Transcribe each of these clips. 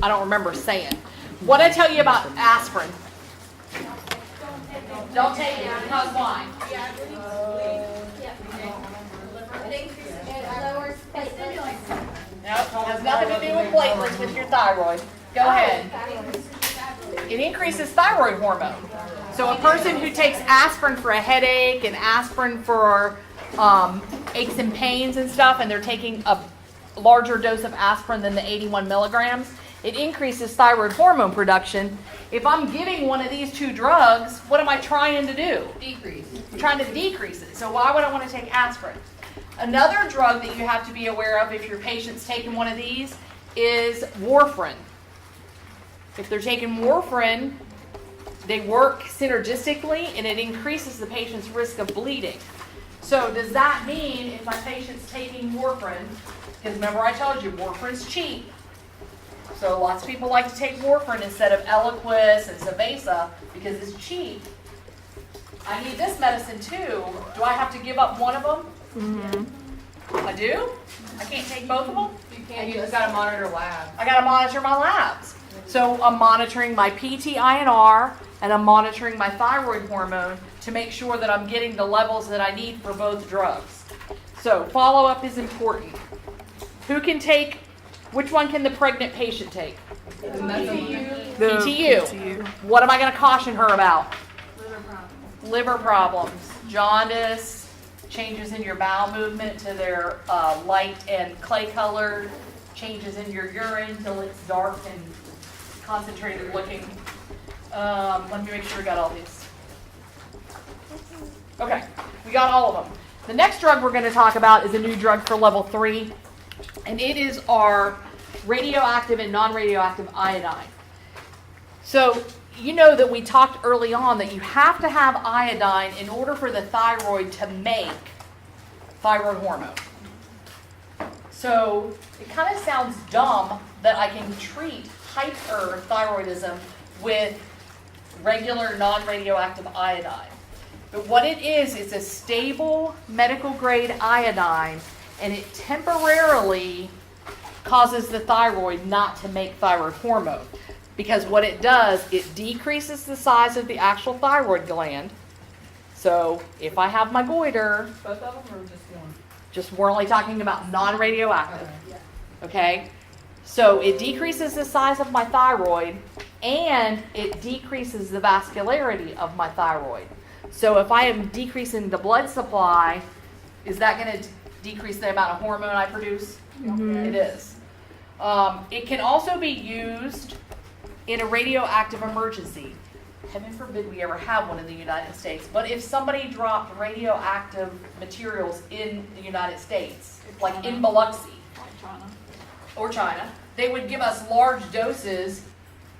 I don't remember saying. What I tell you about aspirin? Don't take it because why? No, it has nothing to do with platelets with your thyroid. Go ahead. It increases thyroid hormone. So a person who takes aspirin for a headache and aspirin for aches and pains and stuff, and they're taking a larger dose of aspirin than the 81 milligrams, it increases thyroid hormone production. If I'm giving one of these two drugs, what am I trying to do? Decrease. I'm trying to decrease it. So why would I want to take aspirin? Another drug that you have to be aware of if your patient's taking one of these is warfarin. If they're taking warfarin, they work synergistically and it increases the patient's risk of bleeding. So does that mean if my patient's taking warfarin, because remember I told you warfarin's cheap, so lots of people like to take warfarin instead of Eliquis and Zavesa because it's cheap. I need this medicine too. Do I have to give up one of them? Mm-hmm. I do? I can't take both of them? You can't. You just got to monitor labs. I got to monitor my labs. So I'm monitoring my PT-INR and I'm monitoring my thyroid hormone to make sure that I'm getting the levels that I need for both drugs. So follow-up is important. Who can take, which one can the pregnant patient take? The PTU. PTU. What am I going to caution her about? Liver problems. Liver problems, jaundice, changes in your bowel movement to their light and clay colored, changes in your urine till it's dark and concentrated looking. Let me make sure we got all these. Okay, we got all of them. The next drug we're going to talk about is a new drug for level 3, and it is our radioactive and non-radioactive iodine. So you know that we talked early on that you have to have iodine in order for the thyroid to make thyroid hormone. So it kind of sounds dumb that I can treat hyperthyroidism with regular non-radioactive iodine. But what it is, it's a stable medical grade iodine, and it temporarily causes the thyroid not to make thyroid hormone. Because what it does, it decreases the size of the actual thyroid gland. So if I have my goiter, Both of them or just one? just we're only talking about non-radioactive. Okay? So it decreases the size of my thyroid and it decreases the vascularity of my thyroid. So if I am decreasing the blood supply, is that going to decrease the amount of hormone I produce? Mm-hmm. It is. It can also be used in a radioactive emergency. Heaven forbid we ever have one in the United States. But if somebody dropped radioactive materials in the United States, like in Biloxi or China, they would give us large doses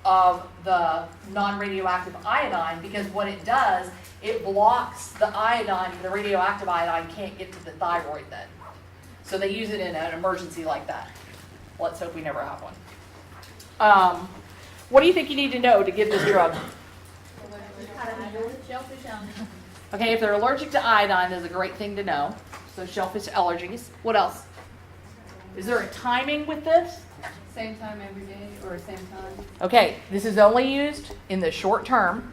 of the non-radioactive iodine because what it does, it blocks the iodine, the radioactive iodine can't get to the thyroid then. So they use it in an emergency like that. Let's hope we never have one. What do you think you need to know to give this drug? Okay, if they're allergic to iodine, that's a great thing to know. So shellfish allergies. What else? Is there a timing with this? Same time every day or same time? Okay, this is only used in the short term,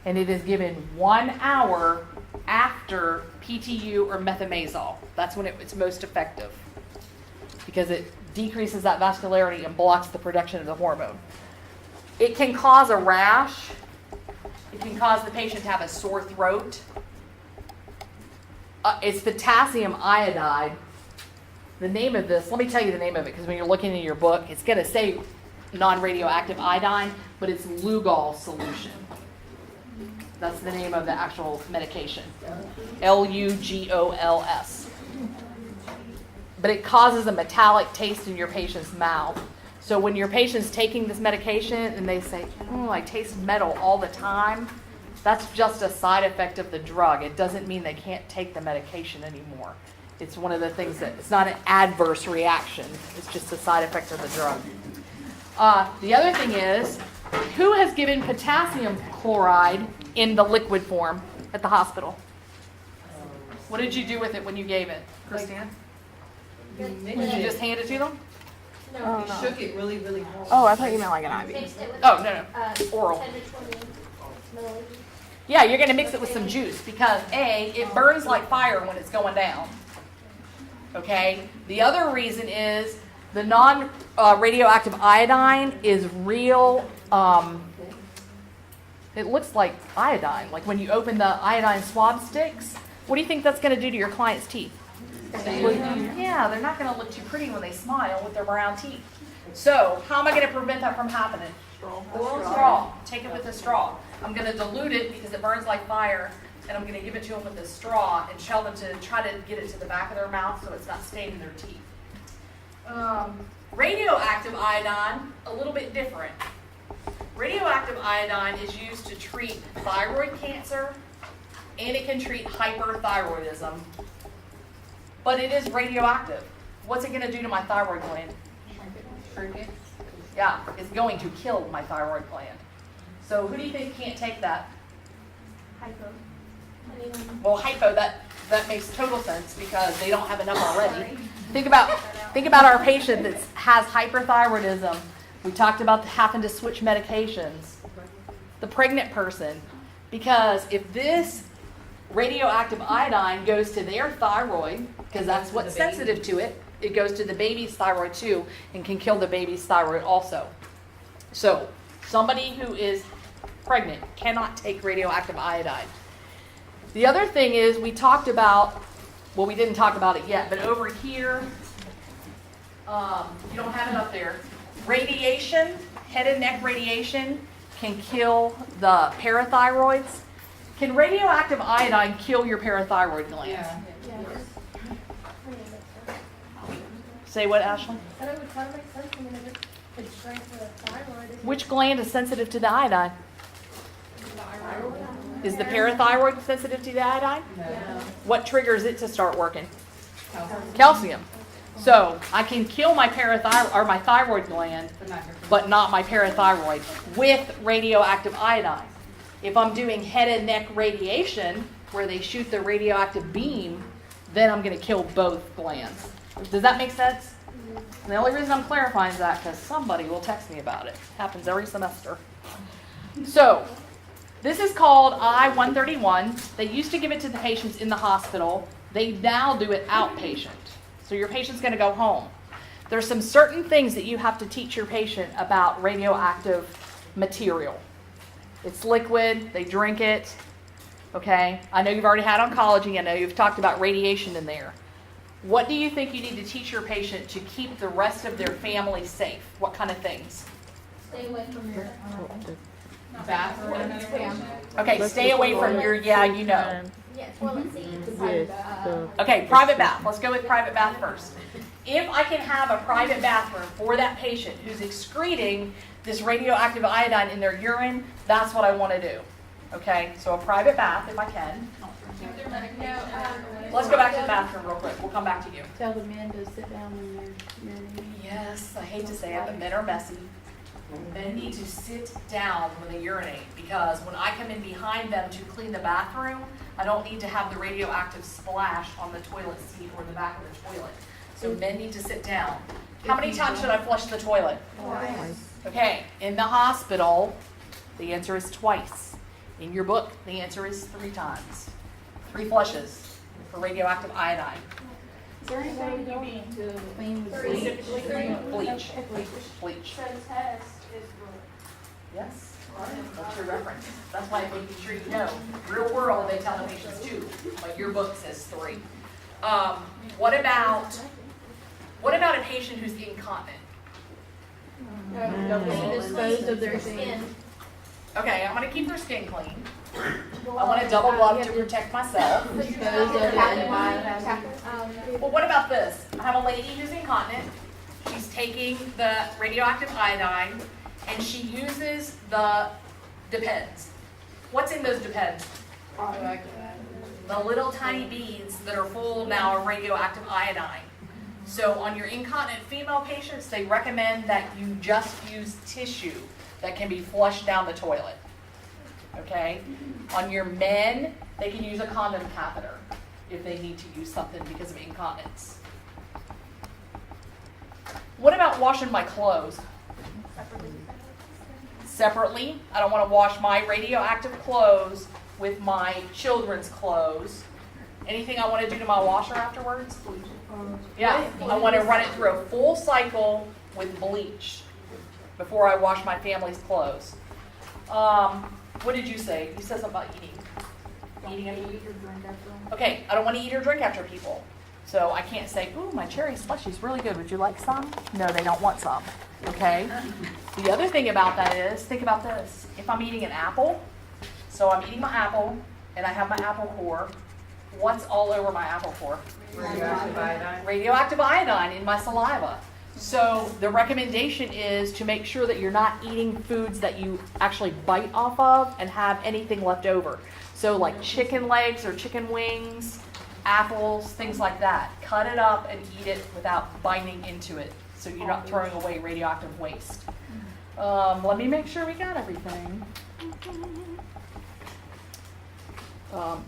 and it is given 1 hour after PTU or methimazole. That's when it's most effective because it decreases that vascularity and blocks the production of the hormone. It can cause a rash. It can cause the patient to have a sore throat. It's potassium iodide. The name of this, let me tell you the name of it, because when you're looking in your book, it's going to say non-radioactive iodine, but it's Lugol solution. That's the name of the actual medication. Lugols. But it causes a metallic taste in your patient's mouth. So when your patient's taking this medication and they say, oh, I taste metal all the time, that's just a side effect of the drug. It doesn't mean they can't take the medication anymore. It's one of the things that, it's not an adverse reaction. It's just a side effect of the drug. The other thing is, who has given potassium chloride in the liquid form at the hospital? What did you do with it when you gave it, Christine? Did you just hand it to them? No, You shook it really, really hard. Oh, I thought you meant like an IV. mixed it with Oh, no. Oral. 10 to 20 milliliters. Yeah, you're gonna mix it with some juice because A, it burns like fire when it's going down. Okay? The other reason is the non-radioactive iodine is real, it looks like iodine. Like when you open the iodine swab sticks, what do you think that's gonna do to your client's teeth? Yeah, they're not gonna look too pretty when they smile with their brown teeth. So, how am I gonna prevent that from happening? Straw. Take it with a straw. I'm going to dilute it because it burns like fire, and I'm going to give it to them with a straw and tell them to try to get it to the back of their mouth so it's not staining their teeth. Radioactive iodine, a little bit different. Radioactive iodine is used to treat thyroid cancer, and it can treat hyperthyroidism, but it is radioactive. What's it going to do to my thyroid gland? Shrink it. Yeah, it's going to kill my thyroid gland. So who do you think can't take that? Hypo. Anyone? Well, hypo, that makes total sense because they don't have enough already. Think about our patient that has hyperthyroidism. We talked about having to switch medications. The pregnant person, because if this radioactive iodine goes to their thyroid, because that's what's sensitive to it, it goes to the baby's thyroid too and can kill the baby's thyroid also. So somebody who is pregnant cannot take radioactive iodine. The other thing is we talked about, well, we didn't talk about it yet, but over here, you don't have it up there. Radiation, head and neck radiation can kill the parathyroids. Can radioactive iodine kill your parathyroid glands? Yeah. Say what, Ashley? But it would kind of make sense. I mean, if it could shrink the thyroid. Which gland is sensitive to the iodine? Is the parathyroid sensitive to the iodine? No. What triggers it to start working? Calcium. So I can kill my parathyroid or my thyroid gland, but not my parathyroid with radioactive iodine. If I'm doing head and neck radiation, where they shoot the radioactive beam, then I'm going to kill both glands. Does that make sense? And the only reason I'm clarifying is that because somebody will text me about it. Happens every semester. So, this is called I-131. They used to give it to the patients in the hospital. They now do it outpatient. So your patient's going to go home. There's some certain things that you have to teach your patient about radioactive material. It's liquid. They drink it. Okay? I know you've already had oncology. I know you've talked about radiation in there. What do you think you need to teach your patient to keep the rest of their family safe? What kind of things? Stay away from your Bathroom. Okay, stay away from your, yeah, you know. toilet seat. Okay, private bath. Let's go with private bath first. If I can have a private bathroom for that patient who's excreting this radioactive iodine in their urine, that's what I want to do. Okay, so a private bath if I can. Let's go back to the bathroom real quick. We'll come back to you. Tell the men to sit down when they're urinating. Yes, I hate to say it, but men are messy. Men need to sit down when they urinate because when I come in behind them to clean the bathroom, I don't need to have the radioactive splash on the toilet seat or the back of the toilet. So men need to sit down. How many times should I flush the toilet? Twice. Okay, in the hospital, the answer is twice. In your book, the answer is 3 times. 3 flushes for radioactive iodine. Is there anything you need to clean with Bleach. Bleach. So test is Yes. What's your reference? That's why I'm making sure you know. Real world, they tell the patients 2, but your book says 3. What about a patient who's incontinent? dispose of their skin. Okay, I'm going to keep their skin clean. I want to double glove to protect myself. Dispose of it and buy Well, what about this? I have a lady who's incontinent. She's taking the radioactive iodine, and she uses the Depends. What's in those Depends? The little tiny beads that are full now of radioactive iodine. So on your incontinent female patients, they recommend that you just use tissue that can be flushed down the toilet. Okay? On your men, they can use a condom catheter if they need to use something because of incontinence. What about washing my clothes? Separately. I don't want to wash my radioactive clothes with my children's clothes. Anything I want to do to my washer afterwards? Yeah, I want to run it through a full cycle with bleach before I wash my family's clothes. What did you say? You said something about eating. Eating and eat or drink after. Okay, I don't want to eat or drink after people. So I can't say, ooh, my cherry slushy's really good. Would you like some? No, they don't want some. Okay? The other thing about that is, think about this. If I'm eating an apple, so I'm eating my apple, and I have my apple core, what's all over my apple core? Radioactive iodine. Radioactive iodine in my saliva. So the recommendation is to make sure that you're not eating foods that you actually bite off of and have anything left over. So like chicken legs or chicken wings, apples, things like that. Cut it up and eat it without biting into it, so you're not throwing away radioactive waste. Let me make sure we got everything.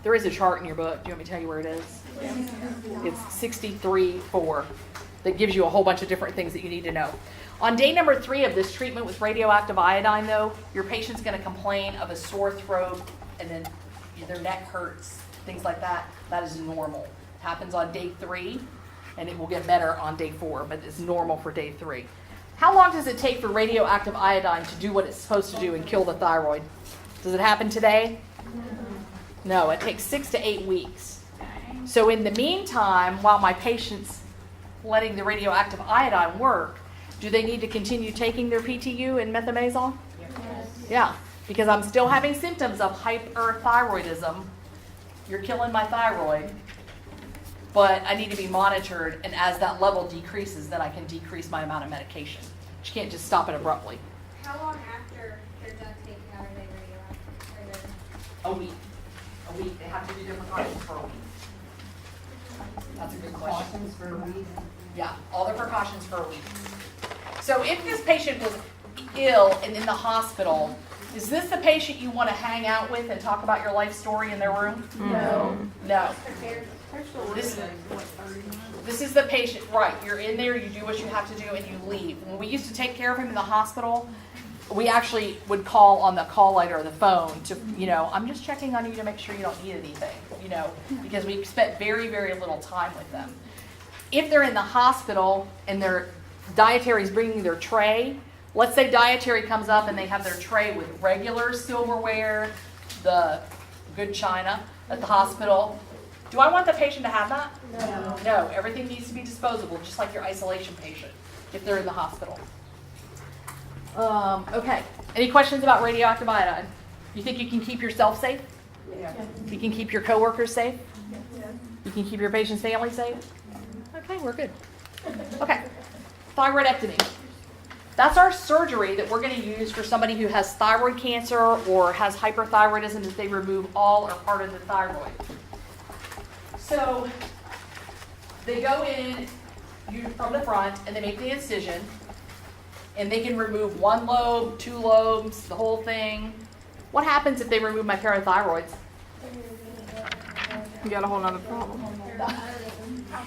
There is a chart in your book. Do you want me to tell you where it is? It's 63-4 that gives you a whole bunch of different things that you need to know. On day number 3 of this treatment with radioactive iodine, though, your patient's going to complain of a sore throat and then their neck hurts, things like that. That is normal. It happens on day 3, and it will get better on day 4, but it's normal for day 3. How long does it take for radioactive iodine to do what it's supposed to do and kill the thyroid? Does it happen today? No, it takes 6 to 8 weeks. So in the meantime, while my patient's letting the radioactive iodine work, do they need to continue taking their PTU and methimazole? Yes. Yeah, because I'm still having symptoms of hyperthyroidism. You're killing my thyroid, but I need to be monitored, and as that level decreases, then I can decrease my amount of medication. You can't just stop it abruptly. How long after they're done taking out are they radioactive? A week. A week. They have to do their precautions for a week. That's a good question. Precautions for a week. Yeah, all the precautions for a week. So if this patient was ill and in the hospital, is this the patient you want to hang out with and talk about your life story in their room? No. No. Prepared. This is the patient, right? You're in there, you do what you have to do, and you leave. When we used to take care of him in the hospital, we actually would call on the call light or the phone to, I'm just checking on you to make sure you don't need anything, because we spent very, very little time with them. If they're in the hospital and their dietary is bringing their tray, let's say dietary comes up and they have their tray with regular silverware, the good china at the hospital. Do I want the patient to have that? No. No, everything needs to be disposable, just like your isolation patient, if they're in the hospital. Okay, any questions about radioactive iodine? You think you can keep yourself safe? Yeah. You can keep your coworkers safe? You can keep your patient's family safe? Okay, we're good. Okay, thyroidectomy. That's our surgery that we're going to use for somebody who has thyroid cancer or has hyperthyroidism, that they remove all or part of the thyroid. So they go in from the front and they make the incision, and they can remove 1 lobe, 2 lobes, the whole thing. What happens if they remove my parathyroids? You got a whole nother problem.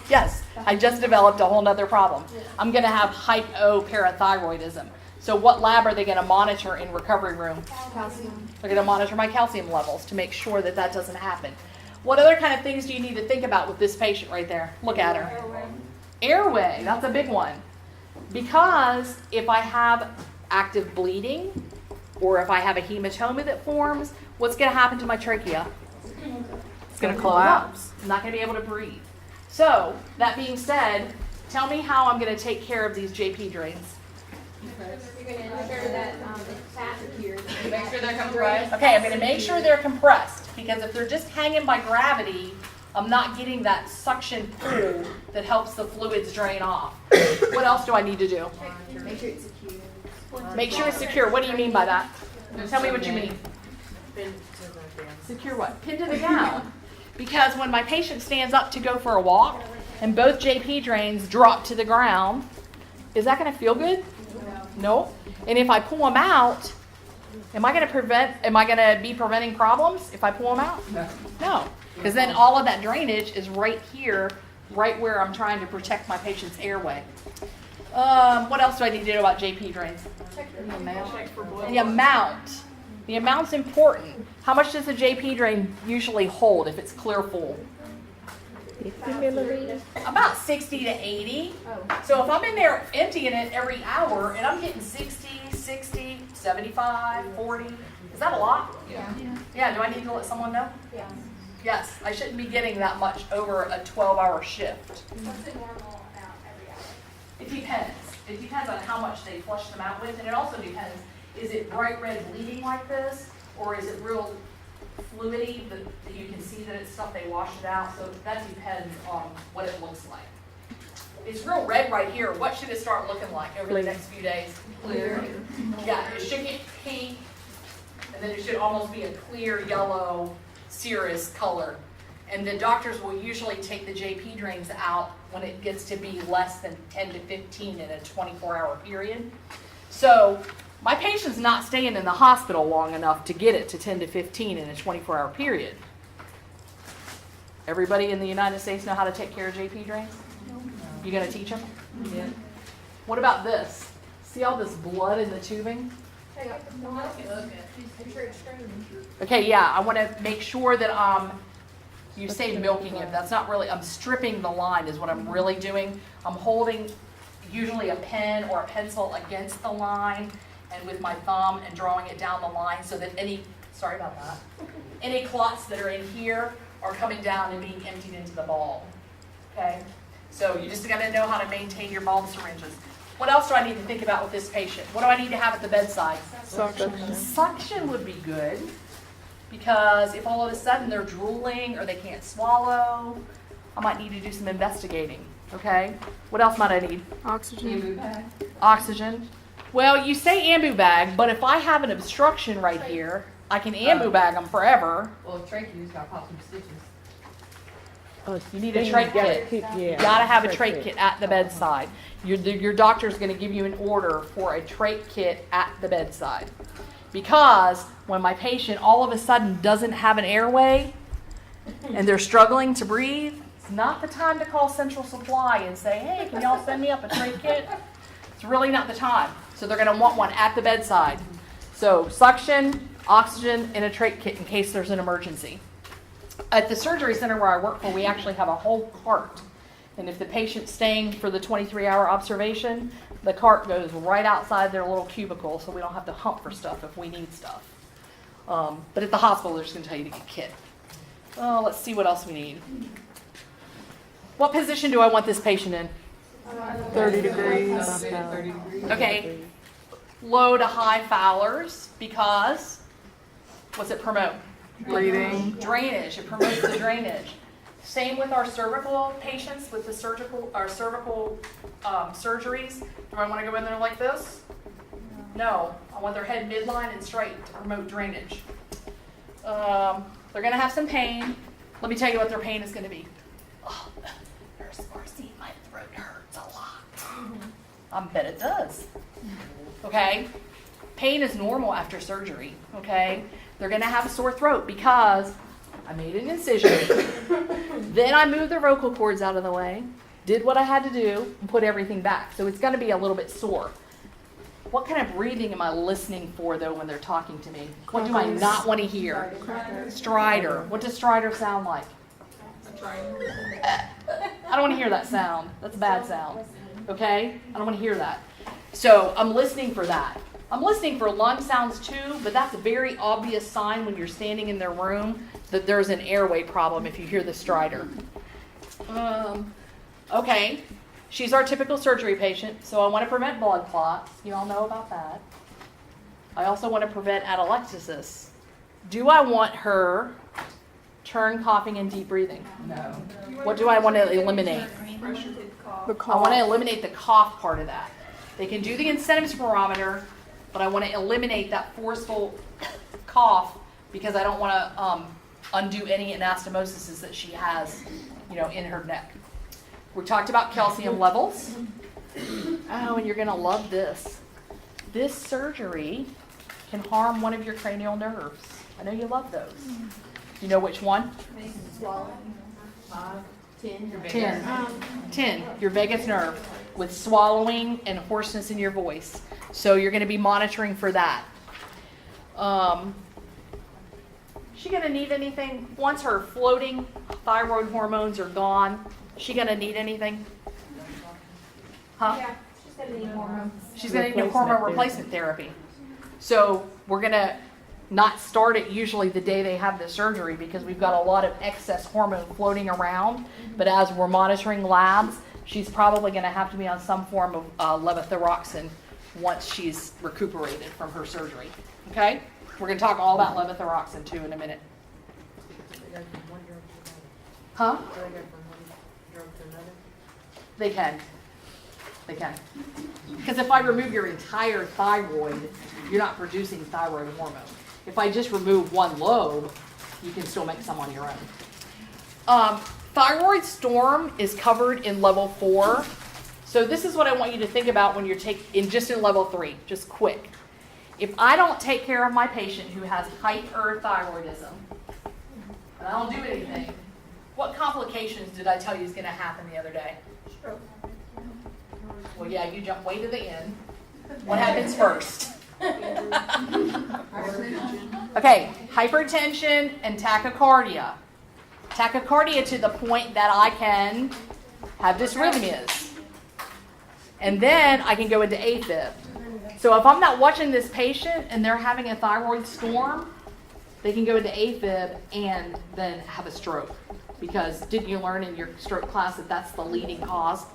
Yes, I just developed a whole nother problem. I'm going to have hypoparathyroidism. So what lab are they going to monitor in recovery room? Calcium. They're going to monitor my calcium levels to make sure that that doesn't happen. What other kind of things do you need to think about with this patient right there? Look at her. Airway, that's a big one. Because if I have active bleeding, or if I have a hematoma that forms, what's going to happen to my trachea? It's going to collapse. I'm not going to be able to breathe. So, that being said, tell me how I'm going to take care of these JP drains. You're going to ensure that it's fat secured. Make sure they're compressed. Okay, I'm going to make sure they're compressed, because if they're just hanging by gravity, I'm not getting that suction pull that helps the fluids drain off. What else do I need to do? Make sure it's secure. Make sure it's secure. What do you mean by that? Tell me what you mean. Secure what? Pinned to the gown. Because when my patient stands up to go for a walk and both JP drains drop to the ground, is that going to feel good? No. And if I pull them out, am I going to be preventing problems if I pull them out? No. Because then all of that drainage is right here, right where I'm trying to protect my patient's airway. What else do I need to know about JP drains? The amount. The amount's important. How much does a JP drain usually hold if it's clear full? 50 milliliters. About 60 to 80. So if I'm in there emptying it every hour and I'm getting 60, 75, 40, is that a lot? Yeah. Yeah, do I need to let someone know? Yeah. Yes, I shouldn't be getting that much over a 12-hour shift. What's the normal amount every hour? It depends. It depends on how much they flush them out with, and it also depends, is it bright red bleeding like this, or is it real fluidy that you can see that it's stuff they washed it out? So that depends on what it looks like. It's real red right here. What should it start looking like over the next few days? Clear. Yeah, it should get pink, and then it should almost be a clear yellow serous color. And the doctors will usually take the JP drains out when it gets to be less than 10 to 15 in a 24-hour period. So my patient's not staying in the hospital long enough to get it to 10 to 15 in a 24-hour period. Everybody in the United States know how to take care of JP drains? You gonna teach them? Yeah. What about this? See all this blood in the tubing? Okay, yeah, I want to make sure that you say milking it. That's not really, I'm stripping the line is what I'm really doing. I'm holding usually a pen or a pencil against the line and with my thumb and drawing it down the line so that sorry about that, any clots that are in here are coming down and being emptied into the ball. Okay? So you just got to know how to maintain your bulb syringes. What else do I need to think about with this patient? What do I need to have at the bedside? Suction. Suction would be good, because if all of a sudden they're drooling or they can't swallow, I might need to do some investigating, okay? What else might I need? Oxygen. Oxygen. Well, you say ambu bag, but if I have an obstruction right here, I can ambu bag them forever. Well, trach, you just got to pop some stitches. You need a trach kit. You gotta have a trach kit at the bedside. Your doctor's gonna give you an order for a trach kit at the bedside. Because when my patient all of a sudden doesn't have an airway and they're struggling to breathe, it's not the time to call Central Supply and say, hey, can y'all send me up a trach kit? It's really not the time. So they're gonna want one at the bedside. So suction, oxygen, and a trach kit in case there's an emergency. At the surgery center where I work for, we actually have a whole cart. And if the patient's staying for the 23-hour observation, the cart goes right outside their little cubicle so we don't have to hump for stuff if we need stuff. But at the hospital, they're just going to tell you to get a kit. Oh, let's see what else we need. What position do I want this patient in? 30 degrees. 30 degrees. Okay, low to high Fowlers, because what's it promote? Bleeding. Drainage. It promotes the drainage. Same with our cervical patients with the cervical surgeries. Do I want to go in there like this? No. I want their head midline and straight to promote drainage. They're going to have some pain. Let me tell you what their pain is going to be. Oh, Nurse Marcy, my throat hurts a lot. I bet it does. Okay? Pain is normal after surgery. Okay? They're going to have a sore throat because I made an incision. Then I moved the vocal cords out of the way, did what I had to do, and put everything back. So it's going to be a little bit sore. What kind of breathing am I listening for, though, when they're talking to me? What do I not want to hear? Strider. What does Strider sound like? I don't want to hear that sound. That's a bad sound. Okay? I don't want to hear that. So I'm listening for that. I'm listening for lung sounds too, but that's a very obvious sign when you're standing in their room that there's an airway problem if you hear the stridor. Okay, she's our typical surgery patient, so I want to prevent blood clots. You all know about that. I also want to prevent atelectasis. Do I want her turn, coughing, and deep breathing? No. What do I want to eliminate? The I cough. want to eliminate the cough part of that. They can do the incentive spirometer, but I want to eliminate that forceful cough because I don't want to undo any anastomosis that she has, in her neck. We talked about calcium levels. Oh, and you're going to love this. This surgery can harm one of your cranial nerves. I know you love those. You know which one? 10, your vagus nerve, with swallowing and hoarseness in your voice. So you're going to be monitoring for that. She going to need anything once her floating thyroid hormones are gone? She going to need anything? Huh? Yeah, she's gonna need hormones. She's going to need hormone replacement therapy. So we're going to not start it usually the day they have the surgery because we've got a lot of excess hormone floating around. But as we're monitoring labs, she's probably going to have to be on some form of levothyroxine once she's recuperated from her surgery. Okay? We're going to talk all about levothyroxine too in a minute. Huh? They can. They can. Because if I remove your entire thyroid, you're not producing thyroid hormone. If I just remove one lobe, you can still make some on your own. Thyroid storm is covered in level 4. So this is what I want you to think about when you're just in level 3, just quick. If I don't take care of my patient who has hyperthyroidism, and I don't do anything, what complications did I tell you is going to happen the other day? Stroke. Well, yeah, you jump way to the end. What happens first? Okay, hypertension and tachycardia. Tachycardia to the point that I can have dysrhythmias. And then I can go into AFib. So if I'm not watching this patient and they're having a thyroid storm, they can go into AFib and then have a stroke. Because didn't you learn in your stroke class that that's the leading cause?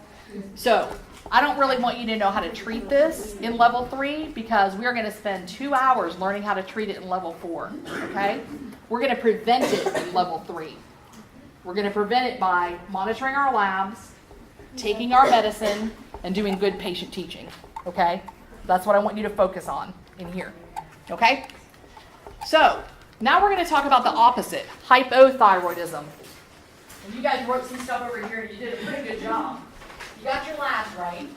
So I don't really want you to know how to treat this in level 3 because we are going to spend 2 hours learning how to treat it in level 4. Okay? We're going to prevent it in level 3. We're going to prevent it by monitoring our labs, taking our medicine, and doing good patient teaching. Okay? That's what I want you to focus on in here. Okay? So now we're going to talk about the opposite, hypothyroidism. And you guys wrote some stuff over here and you did a pretty good job. You got your labs right.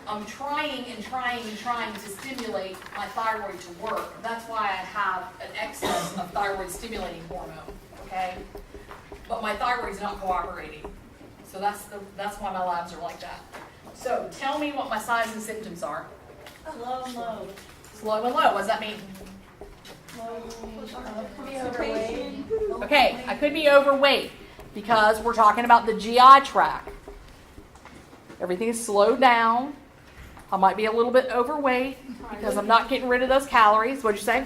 I'm trying to stimulate my thyroid to work. That's why I have an excess of thyroid stimulating hormone, okay? But my thyroid's not cooperating. So that's why my labs are like that. So tell me what my signs and symptoms are. Slow and low. Slow and low, what does that mean? Constipation. Okay, I could be overweight because we're talking about the GI tract. Everything is slowed down. I might be a little bit overweight because I'm not getting rid of those calories. What'd you say?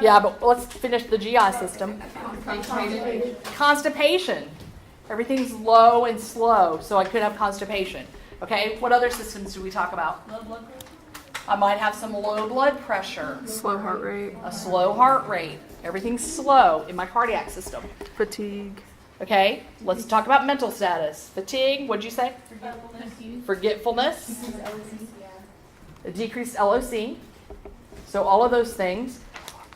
Yeah, but let's finish the GI system. Constipation. Everything's low and slow, so I could have constipation. Okay, what other systems do we talk about? I might have some low blood pressure. Slow heart rate. A slow heart rate. Everything's slow in my cardiac system. Fatigue. Okay, let's talk about mental status. Fatigue, what'd you say? Forgetfulness. A decreased LOC. So all of those things.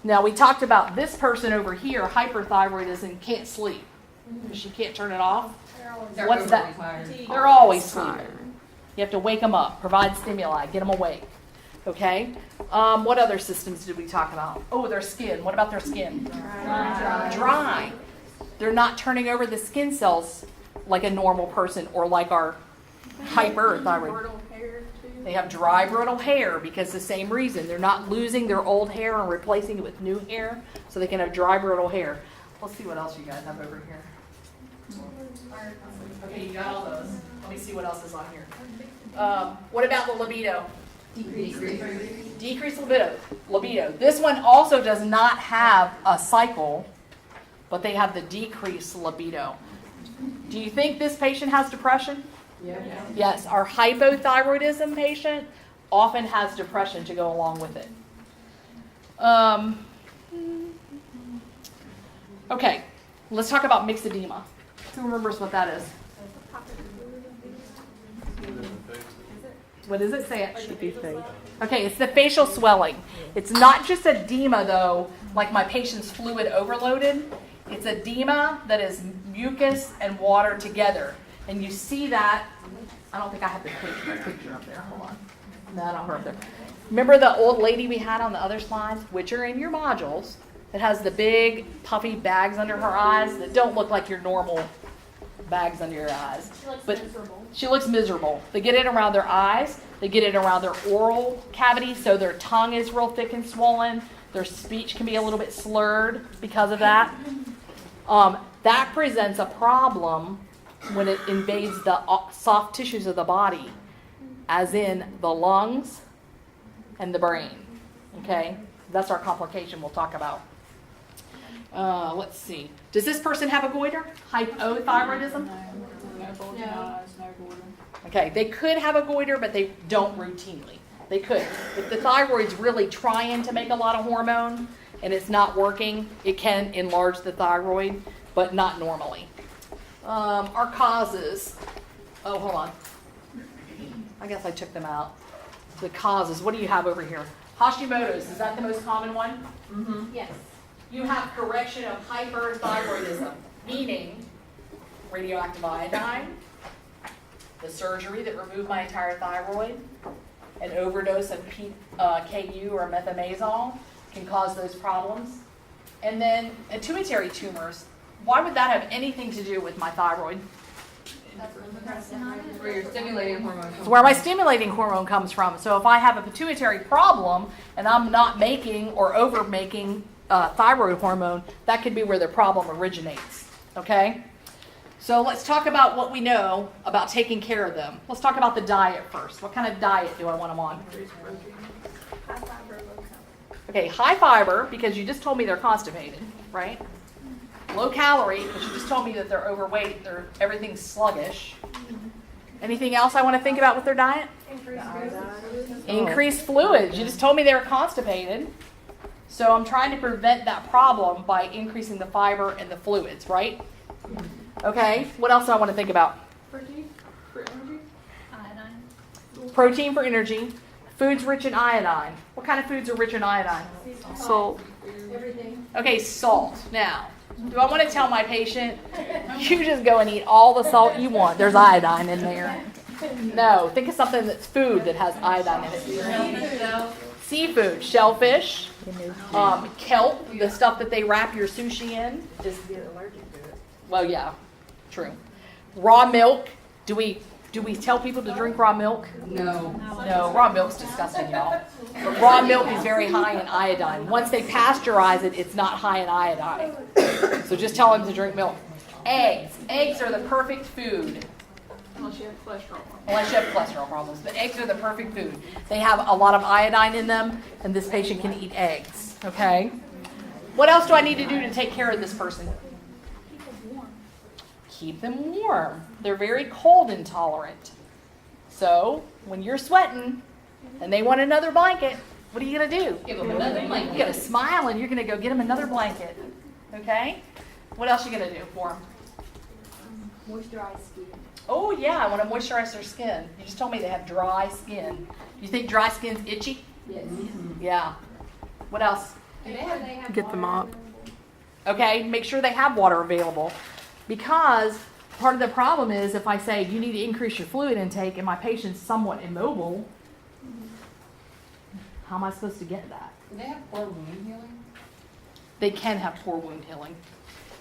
Now we talked about this person over here, hyperthyroidism, can't sleep. She can't turn it off. What's that? They're always sleeping. You have to wake them up, provide stimuli, get them awake. Okay? What other systems did we talk about? Oh, their skin. What about their skin? Dry. They're not turning over the skin cells like a normal person or like our hyperthyroid. They have dry, brittle hair because the same reason. They're not losing their old hair and replacing it with new hair, so they can have dry, brittle hair. Let's see what else you guys have over here. Okay, you got all those. Let me see what else is on here. What about the libido? Decreased libido. This one also does not have a cycle, but they have the decreased libido. Do you think this patient has depression? Yes, our hypothyroidism patient often has depression to go along with it. Okay, let's talk about mixed edema. Who remembers what that is? What does it say? It should be fake. Okay, it's the facial swelling. It's not just edema, though, like my patient's fluid overloaded. It's edema that is mucus and water together. And you see that. I don't think I have the picture up there. Hold on. No, I don't have it up there. Remember the old lady we had on the other slides, which are in your modules? that has the big puffy bags under her eyes that don't look like your normal bags under your eyes. She looks But miserable. she looks miserable. They get it around their eyes. They get it around their oral cavity, so their tongue is real thick and swollen. Their speech can be a little bit slurred because of that. That presents a problem when it invades the soft tissues of the body, as in the lungs and the brain. Okay? That's our complication we'll talk about. Let's see. Does this person have a goiter? Hypothyroidism? No bulging eyes, no goiter. Okay, they could have a goiter, but they don't routinely. They could. If the thyroid's really trying to make a lot of hormone and it's not working, it can enlarge the thyroid, but not normally. Our causes. Oh, hold on. I guess I took them out. The causes. What do you have over here? Hashimoto's. Is that the most common one? Yes. You have correction of hyperthyroidism, meaning radioactive iodine, the surgery that removed my entire thyroid, an overdose of KU or methimazole can cause those problems. And then pituitary tumors. Why would that have anything to do with my thyroid? Where your stimulating hormone It's where my stimulating hormone comes from. So if I have a pituitary problem and I'm not making or over making thyroid hormone, that could be where the problem originates. Okay? So let's talk about what we know about taking care of them. Let's talk about the diet first. What kind of diet do I want them on? High fiber, low calorie. Okay, high fiber, because you just told me they're constipated, right? Low calorie, because you just told me that they're overweight, everything's sluggish. Anything else I want to think about with their diet? Increased fluids. Increased fluids. You just told me they were constipated. So I'm trying to prevent that problem by increasing the fiber and the fluids, right? Okay, what else do I want to think about? Protein for energy? Iodine. Protein for energy. Foods rich in iodine. What kind of foods are rich in iodine? Salt. Everything. Okay, salt. Now, do I want to tell my patient, you just go and eat all the salt you want. There's iodine in there. No, think of something that's food that has iodine in it. Seafood, shellfish, kelp, the stuff that they wrap your sushi in. Well, yeah, true. Raw milk. Do we tell people to drink raw milk? No. No, raw milk's disgusting, y'all. But raw milk is very high in iodine. Once they pasteurize it, it's not high in iodine. So just tell them to drink milk. Eggs. Eggs are the perfect food. Unless you have cholesterol. Unless you have cholesterol problems. But eggs are the perfect food. They have a lot of iodine in them, and this patient can eat eggs. Okay? What else do I need to do to take care of this person? Keep them warm. They're very cold intolerant. So when you're sweating and they want another blanket, what are you going to do? Give them another You're blanket. going to smile and you're going to go get them another blanket. Okay? What else are you going to do for them? Moisturize skin. Oh, yeah, I want to moisturize their skin. You just told me they have dry skin. You think dry skin's itchy? Yes. Yeah. What else? Get them up. Okay, make sure they have water available. Because part of the problem is if I say you need to increase your fluid intake and my patient's somewhat immobile, how am I supposed to get that? Do they have poor wound healing? They can have poor wound healing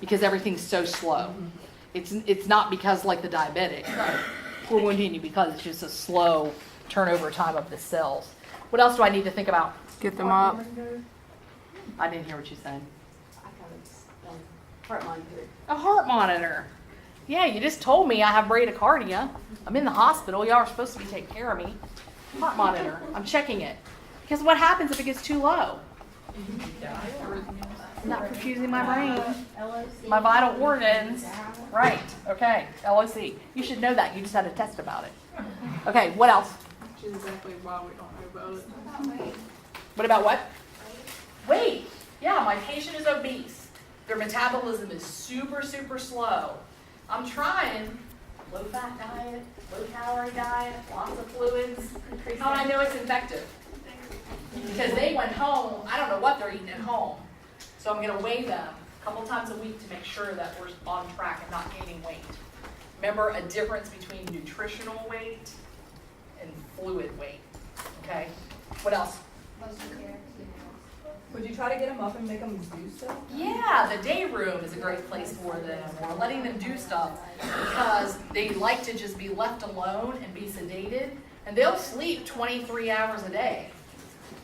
because everything's so slow. It's not because like the diabetic. Poor wound healing because it's just a slow turnover time of the cells. What else do I need to think about? Get them up. I didn't hear what you said. Heart monitor. A heart monitor. Yeah, you just told me I have bradycardia. I'm in the hospital. Y'all are supposed to be taking care of me. Heart monitor. I'm checking it. Because what happens if it gets too low? Not perfusing my brain. My vital organs. Right. Okay. LOC. You should know that. You just had a test about it. Okay. What else? Which is exactly why we don't know about it. What about what? Weight. Yeah, my patient is obese. Their metabolism is super, super slow. I'm trying low-fat diet, low-calorie diet, lots of fluids. How do I know it's effective? Because they went home, I don't know what they're eating at home. So I'm going to weigh them a couple times a week to make sure that we're on track and not gaining weight. Remember a difference between nutritional weight and fluid weight. Okay? What else? Foster care. Would you try to get them up and make them do stuff? Yeah, the day room is a great place for them, or letting them do stuff, because they like to just be left alone and be sedated, and they'll sleep 23 hours a day.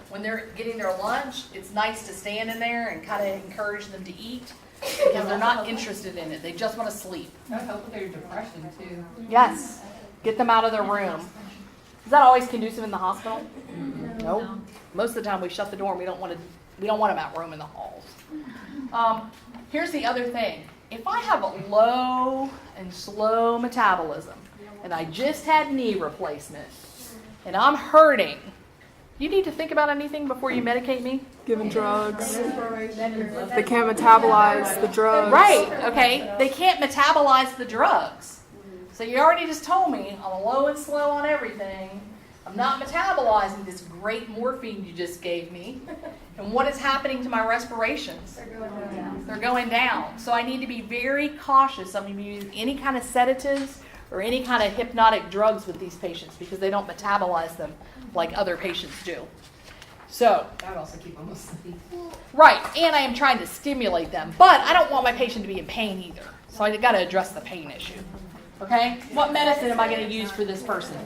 When they're getting their lunch, it's nice to stand in there and kind of encourage them to eat, because they're not interested in it. They just want to sleep. That would help with their depression too. Yes, get them out of their room. Is that always conducive in the hospital? Nope. Most of the time we shut the door and we don't want them out roaming the halls. Here's the other thing. If I have a low and slow metabolism and I just had knee replacement and I'm hurting, you need to think about anything before you medicate me? Giving drugs. They can't metabolize the drugs. Right, okay. They can't metabolize the drugs. So you already just told me I'm low and slow on everything. I'm not metabolizing this great morphine you just gave me. And what is happening to my respirations? They're going down. So I need to be very cautious of using any kind of sedatives or any kind of hypnotic drugs with these patients, because they don't metabolize them like other patients do. So, That would also keep them asleep. right, and I am trying to stimulate them, but I don't want my patient to be in pain either. So I got to address the pain issue. Okay? What medicine am I going to use for this person?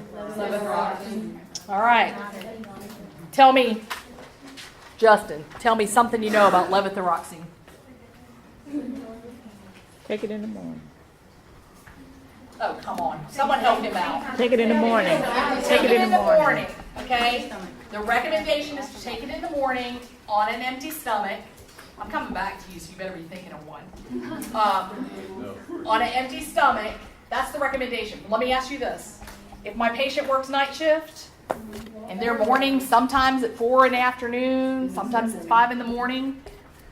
All right. Tell me, Justin, tell me something you know about levothyroxine. Take it in the morning. Oh, come on. Someone help him out. Take it in the morning. Take it in the morning, okay? The recommendation is to take it in the morning on an empty stomach. I'm coming back to you, so you better be thinking of one. On an empty stomach, that's the recommendation. Let me ask you this. If my patient works night shift, and they're morning, sometimes at 4 in the afternoon, sometimes at 5 in the morning,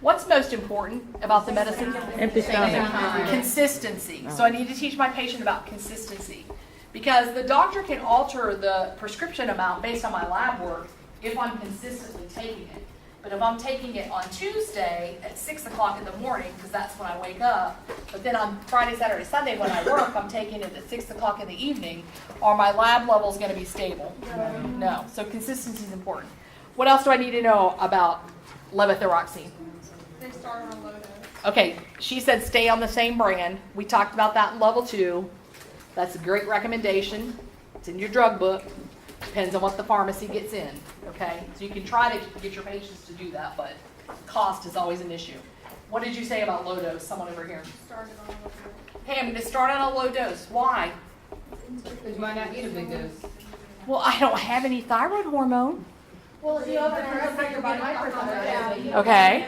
what's most important about the medicine? Empty stomach. Consistency. So I need to teach my patient about consistency, because the doctor can alter the prescription amount based on my lab work if I'm consistently taking it. But if I'm taking it on Tuesday at 6 o'clock in the morning, because that's when I wake up, but then on Friday, Saturday, Sunday when I work, I'm taking it at 6 o'clock in the evening, are my lab levels going to be stable? No. So consistency is important. What else do I need to know about levothyroxine? They start on low dose. Okay, she said stay on the same brand. We talked about that in level 2. That's a great recommendation. It's in your drug book. Depends on what the pharmacy gets in, okay? So you can try to get your patients to do that, but cost is always an issue. What did you say about low dose? Someone over here. Started on low dose. Hey, I'm going to start on a low dose. Why? Because you might not need a big dose. Well, I don't have any thyroid hormone. Well, if you overcorrect your body hyperthyroid. Okay,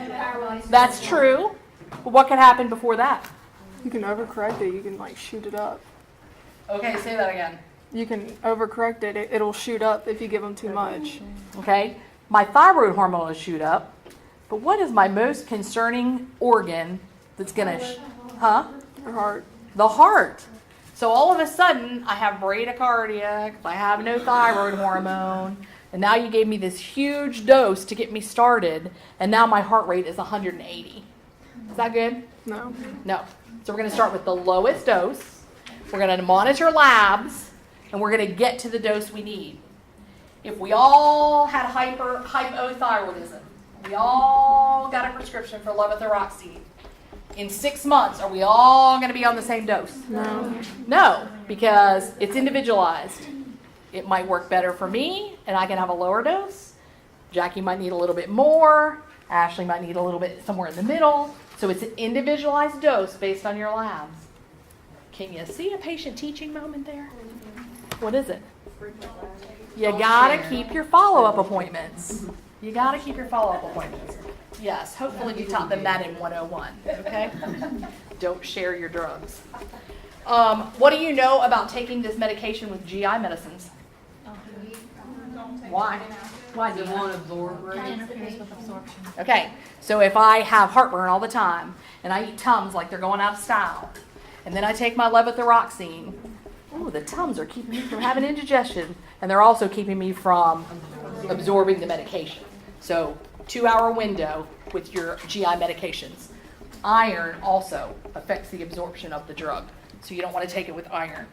that's true. But what could happen before that? You can overcorrect it. You can like shoot it up. Okay, say that again. You can overcorrect it. It'll shoot up if you give them too much. Okay, my thyroid hormone will shoot up, but what is my most concerning organ that's going to, Your heart. The heart. So all of a sudden, I have bradycardia, I have no thyroid hormone, and now you gave me this huge dose to get me started, and now my heart rate is 180. Is that good? No. No. So we're going to start with the lowest dose. We're going to monitor labs, and we're going to get to the dose we need. If we all had hypothyroidism, we all got a prescription for levothyroxine, in 6 months, are we all going to be on the same dose? No. No, because it's individualized. It might work better for me, and I can have a lower dose. Jackie might need a little bit more. Ashley might need a little bit somewhere in the middle. So it's an individualized dose based on your labs. Can you see a patient teaching moment there? What is it? You gotta keep your follow-up appointments. You gotta keep your follow-up appointments. Yes, hopefully you taught them that in 101, okay? Don't share your drugs. What do you know about taking this medication with GI medicines? Why? Why do It you won't absorb right? Interferes with absorption. Okay, so if I have heartburn all the time and I eat Tums like they're going out of style, and then I take my levothyroxine, oh, the Tums are keeping me from having indigestion, and they're also keeping me from absorbing the medication. So 2-hour window with your GI medications. Iron also affects the absorption of the drug, so you don't want to take it with iron.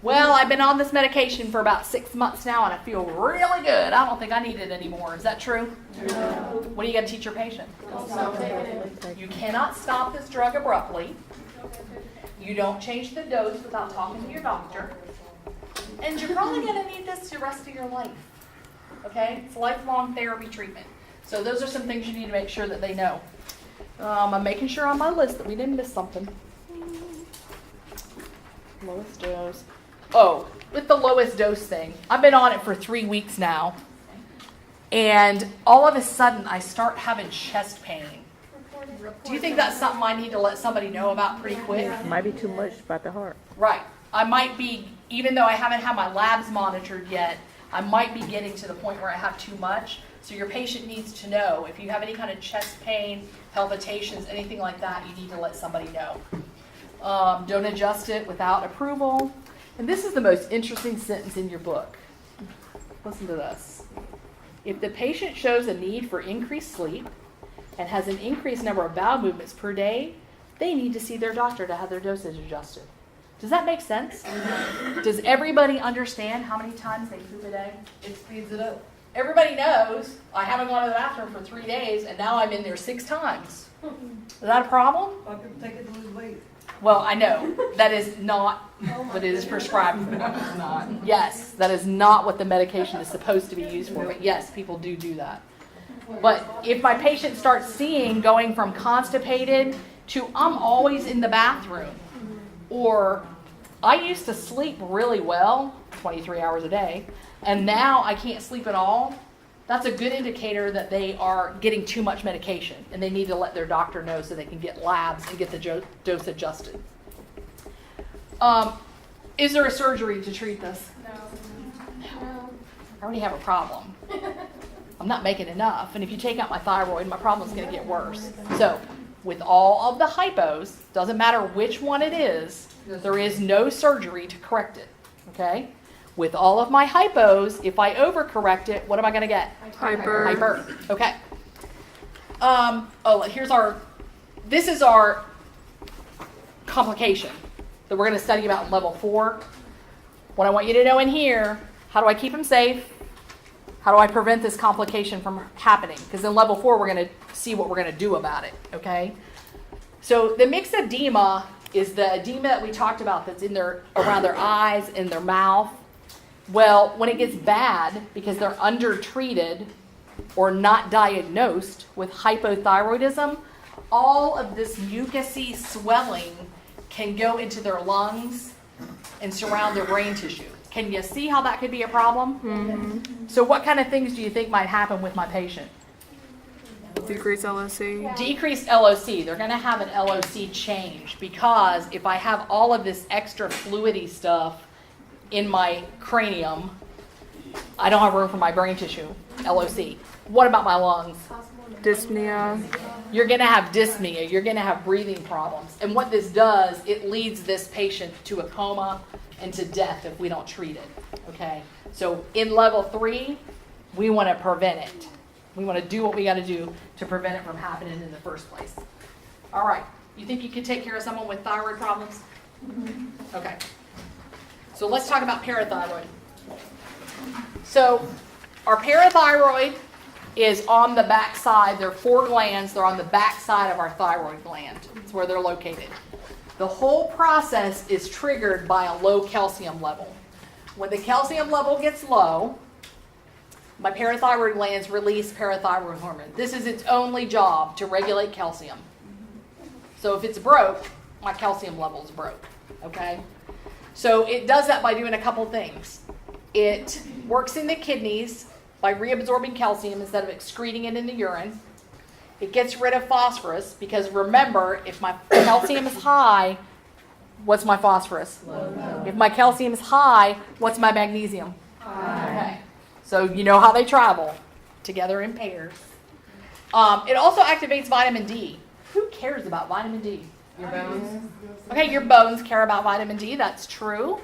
Well, I've been on this medication for about 6 months now and I feel really good. I don't think I need it anymore. Is that true? No. What do you got to teach your patient? You cannot stop this drug abruptly. You don't change the dose without talking to your doctor. And you're probably going to need this the rest of your life. Okay? It's lifelong therapy treatment. So those are some things you need to make sure that they know. I'm making sure on my list that we didn't miss something. Lowest dose. Oh, with the lowest dose thing, I've been on it for 3 weeks now. And all of a sudden, I start having chest pain. Do you think that's something I need to let somebody know about pretty quick? Might be too much about the heart. Right. I might be, even though I haven't had my labs monitored yet, I might be getting to the point where I have too much. So your patient needs to know if you have any kind of chest pain, palpitations, anything like that, you need to let somebody know. Don't adjust it without approval. And this is the most interesting sentence in your book. Listen to this. If the patient shows a need for increased sleep and has an increased number of bowel movements per day, they need to see their doctor to have their dosage adjusted. Does that make sense? Does everybody understand how many times they poop a day? It speeds it up. Everybody knows I haven't gone to the bathroom for 3 days and now I'm in there 6 times. Is that a problem? Why people take it to lose weight? Well, I know that is not what it is prescribed for. Yes, that is not what the medication is supposed to be used for. But yes, people do that. But if my patient starts seeing going from constipated to I'm always in the bathroom, or I used to sleep really well, 23 hours a day, and now I can't sleep at all, that's a good indicator that they are getting too much medication and they need to let their doctor know so they can get labs and get the dose adjusted. Is there a surgery to treat this? No. I already have a problem. I'm not making enough, and if you take out my thyroid, my problem's going to get worse. So with all of the hypos, doesn't matter which one it is, there is no surgery to correct it, okay? With all of my hypos, if I overcorrect it, what am I going to get? Hyper. Okay. This is our complication that we're going to study about in level 4. What I want you to know in here, how do I keep them safe? How do I prevent this complication from happening? Because in level 4, we're going to see what we're going to do about it, okay? So the mixed edema is the edema that we talked about that's in their around their eyes and their mouth. Well, when it gets bad because they're undertreated or not diagnosed with hypothyroidism, all of this mucousy swelling can go into their lungs and surround their brain tissue. Can you see how that could be a problem? Mm-hmm. So what kind of things do you think might happen with my patient? Decreased LOC. Decreased LOC. They're going to have an LOC change because if I have all of this extra fluidy stuff in my cranium, I don't have room for my brain tissue, LOC. What about my lungs? Dyspnea. You're going to have dyspnea. You're going to have breathing problems. And what this does, it leads this patient to a coma and to death if we don't treat it. Okay? So in level 3, we want to prevent it. We want to do what we got to do to prevent it from happening in the first place. All right. You think you could take care of someone with thyroid problems? Okay. So let's talk about parathyroid. So our parathyroid is on the back side. There are 4 glands. They're on the back side of our thyroid gland. That's where they're located. The whole process is triggered by a low calcium level. When the calcium level gets low, my parathyroid glands release parathyroid hormone. This is its only job, to regulate calcium. So if it's broke, my calcium level is broke. Okay? So it does that by doing a couple things. It works in the kidneys by reabsorbing calcium instead of excreting it in the urine. It gets rid of phosphorus because remember, if my calcium is high, what's my phosphorus? Low. If my calcium is high, what's my magnesium? High. Okay. So you know how they travel, together in pairs. It also activates vitamin D. Who cares about vitamin D? Your bones? Okay, your bones care about vitamin D. That's true.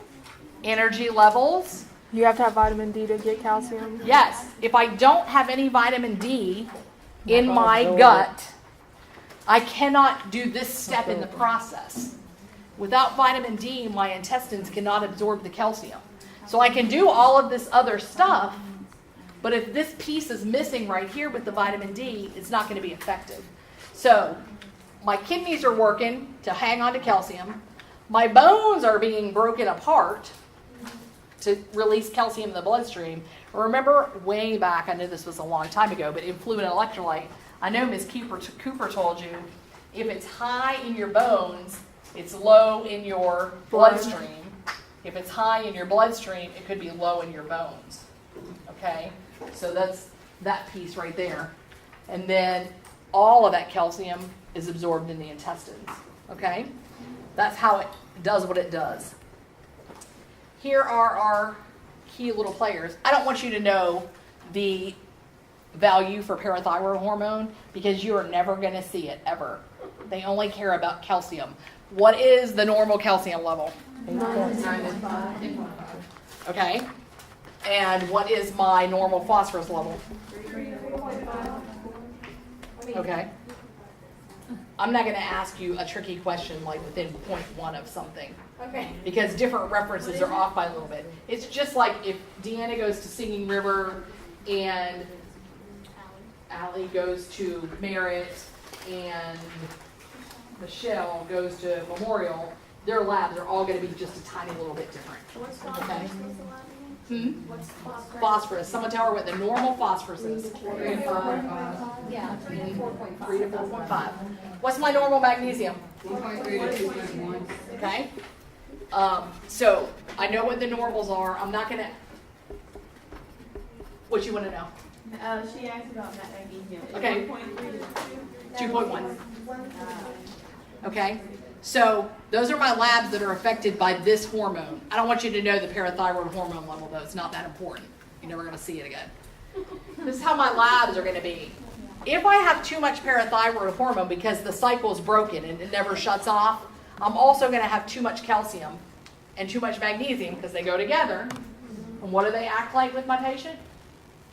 Energy levels. You have to have vitamin D to get calcium. Yes. If I don't have any vitamin D in my gut, I cannot do this step in the process. Without vitamin D, my intestines cannot absorb the calcium. So I can do all of this other stuff, but if this piece is missing right here with the vitamin D, it's not going to be effective. So my kidneys are working to hang on to calcium. My bones are being broken apart to release calcium in the bloodstream. Remember way back, I know this was a long time ago, but in fluid electrolyte, I know Ms. Cooper told you, if it's high in your bones, it's low in your bloodstream. If it's high in your bloodstream, it could be low in your bones. Okay? So that's that piece right there. And then all of that calcium is absorbed in the intestines. Okay? That's how it does what it does. Here are our key little players. I don't want you to know the value for parathyroid hormone because you are never going to see it ever. They only care about calcium. What is the normal calcium level? 9.5. Okay. And what is my normal phosphorus level? 3.5. Okay. I'm not going to ask you a tricky question like within 0.1 of something. Okay. Because different references are off by a little bit. It's just like if Deanna goes to Singing River and Allie goes to Merritt and Michelle goes to Memorial, their labs are all going to be just a tiny little bit different. What's Okay. What's phosphorus? Phosphorus. Someone tell her what the normal phosphorus is. 3 to 4.5. Yeah, 3 to 4.5. 3 to 4.5. What's my normal magnesium? 1.3 to 2.1. Okay. So I know what the normals are. I'm not going to. What you want to know? She asked about that magnesium. Okay. 1.3 to 2.1. Okay. So those are my labs that are affected by this hormone. I don't want you to know the parathyroid hormone level, though. It's not that important. You're never going to see it again. This is how my labs are going to be. If I have too much parathyroid hormone because the cycle is broken and it never shuts off, I'm also going to have too much calcium and too much magnesium because they go together. And what do they act like with my patient?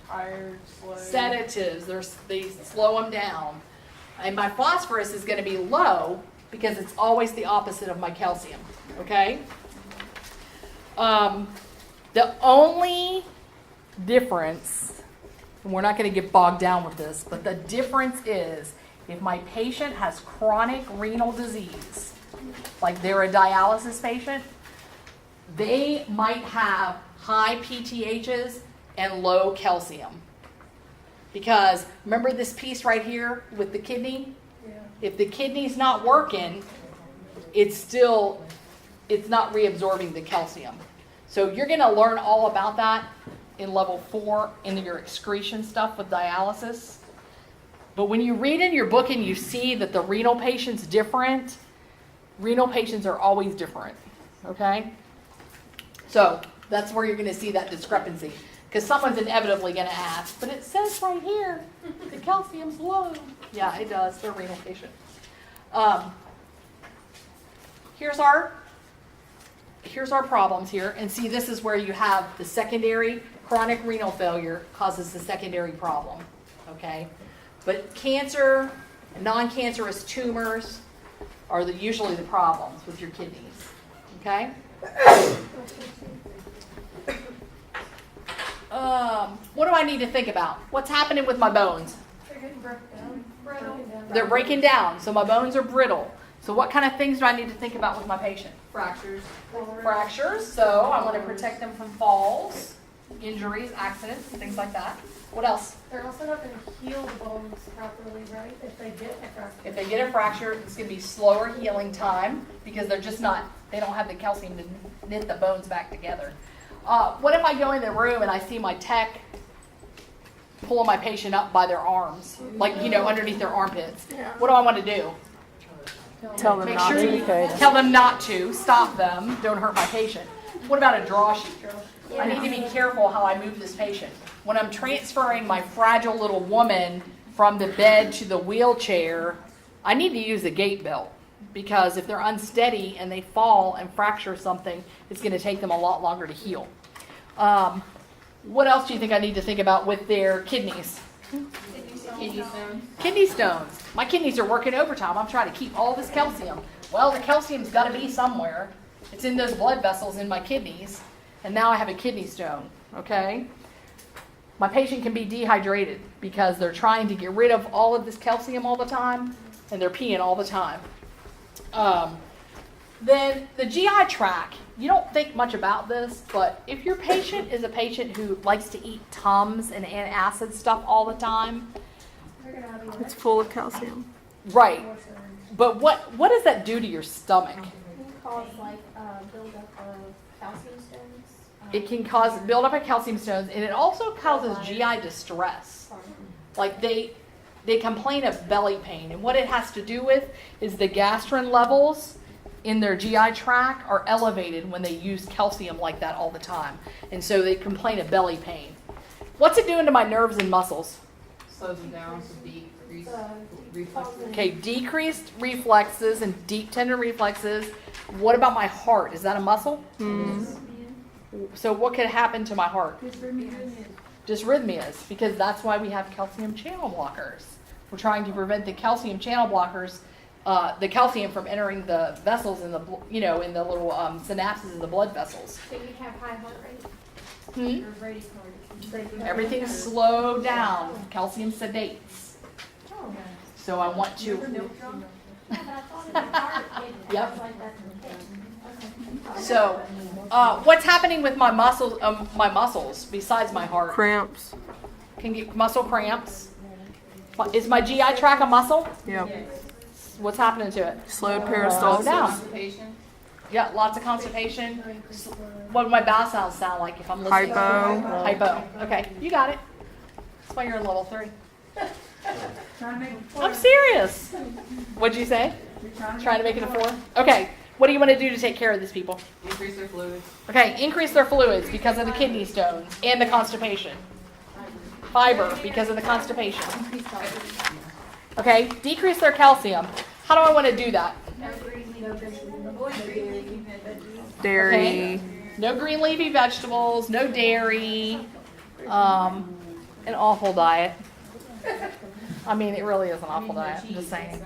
Tired, slow. Sedatives. They slow them down. And my phosphorus is going to be low because it's always the opposite of my calcium. Okay? The only difference, and we're not going to get bogged down with this, but the difference is if my patient has chronic renal disease, like they're a dialysis patient, they might have high PTHs and low calcium. Because remember this piece right here with the kidney? Yeah. If the kidney's not working, it's not reabsorbing the calcium. So you're going to learn all about that in level 4 in your excretion stuff with dialysis. But when you read in your book and you see that the renal patient's different, renal patients are always different. Okay? So that's where you're going to see that discrepancy. Because someone's inevitably going to ask, but it says right here, the calcium's low. Yeah, it does. They're a renal patient. Here's our problems here. And see, this is where you have the secondary chronic renal failure causes the secondary problem. Okay? But cancer and non-cancerous tumors are usually the problems with your kidneys. Okay? What do I need to think about? What's happening with my bones? They're getting broken down. Brittle. They're breaking down, so my bones are brittle. So what kind of things do I need to think about with my patient? Fractures. Fractures, so I want to protect them from falls, injuries, accidents, things like that. What else? They're also not going to heal the bones properly, right? If they get a fracture. If they get a fracture, it's going to be slower healing time because they don't have the calcium to knit the bones back together. What if I go in the room and I see my tech pulling my patient up by their arms, like, underneath their armpits? What do I want to do? Tell them Make not sure to. you tell them not to, stop them, don't hurt my patient. What about a draw sheet? I need to be careful how I move this patient. When I'm transferring my fragile little woman from the bed to the wheelchair, I need to use a gait belt because if they're unsteady and they fall and fracture something, it's going to take them a lot longer to heal. What else do you think I need to think about with their kidneys? Kidney stones. Kidney stones. My kidneys are working overtime. I'm trying to keep all this calcium. Well, the calcium's got to be somewhere. It's in those blood vessels in my kidneys, and now I have a kidney stone, okay? My patient can be dehydrated because they're trying to get rid of all of this calcium all the time, and they're peeing all the time. Then the GI tract, you don't think much about this, but if your patient is a patient who likes to eat Tums and antacid stuff all the time, It's full of calcium. right, but what does that do to your stomach? It can cause like buildup of calcium stones. It can cause buildup of calcium stones, and it also causes GI distress. Like they complain of belly pain, and what it has to do with is the gastrin levels in their GI tract are elevated when they use calcium like that all the time, and so they complain of belly pain. What's it doing to my nerves and muscles? Slows them down, so decrease reflexes. Okay, decreased reflexes and deep tendon reflexes. What about my heart? Is that a muscle? So what could happen to my heart? Dysrhythmias, because that's why we have calcium channel blockers. We're trying to prevent the calcium channel blockers, the calcium from entering the vessels in the, in the little synapses in the blood vessels. So you have high heart rate. Or bradycardia. Everything's slowed down. Calcium sedates. So I want to. Yep. So, what's happening with my muscles besides my heart? Cramps. Can get muscle cramps. Is my GI tract a muscle? Yep. What's happening to it? Slowed Slow peristalsis. down. Constipation. Yeah, lots of constipation. What do my bowel sounds sound like if I'm listening? Hypo. Hypo. Okay, you got it. That's why you're in level 3. I'm serious. What'd you say? Trying to make it a 4? Okay. What do you want to do to take care of these people? Increase their fluids. Okay, increase their fluids because of the kidney stones and the constipation. Fiber because of the constipation. Okay, decrease their calcium. How do I want to do that? Dairy. Okay. No green leafy vegetables, no dairy, an awful diet. I mean, it really is an awful diet, I'm just saying.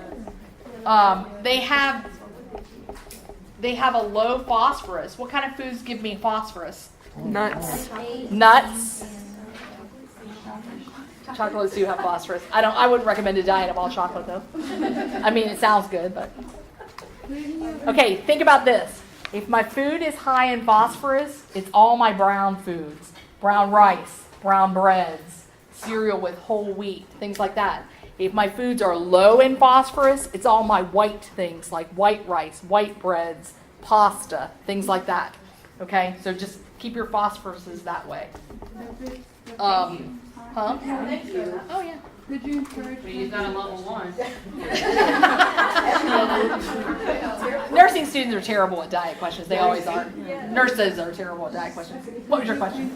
They have a low phosphorus. What kind of foods give me phosphorus? Nuts. Nuts. Chocolates do have phosphorus. I wouldn't recommend a diet of all chocolate though. I mean, it sounds good, but. Okay, think about this. If my food is high in phosphorus, it's all my brown foods. Brown rice, brown breads, cereal with whole wheat, things like that. If my foods are low in phosphorus, it's all my white things like white rice, white breads, pasta, things like that. Okay, so just keep your phosphoruses that way. Huh? Oh yeah. Could you encourage But he's not a level 1. Nursing students are terrible at diet questions. They always are. Nurses are terrible at diet questions. What was your question?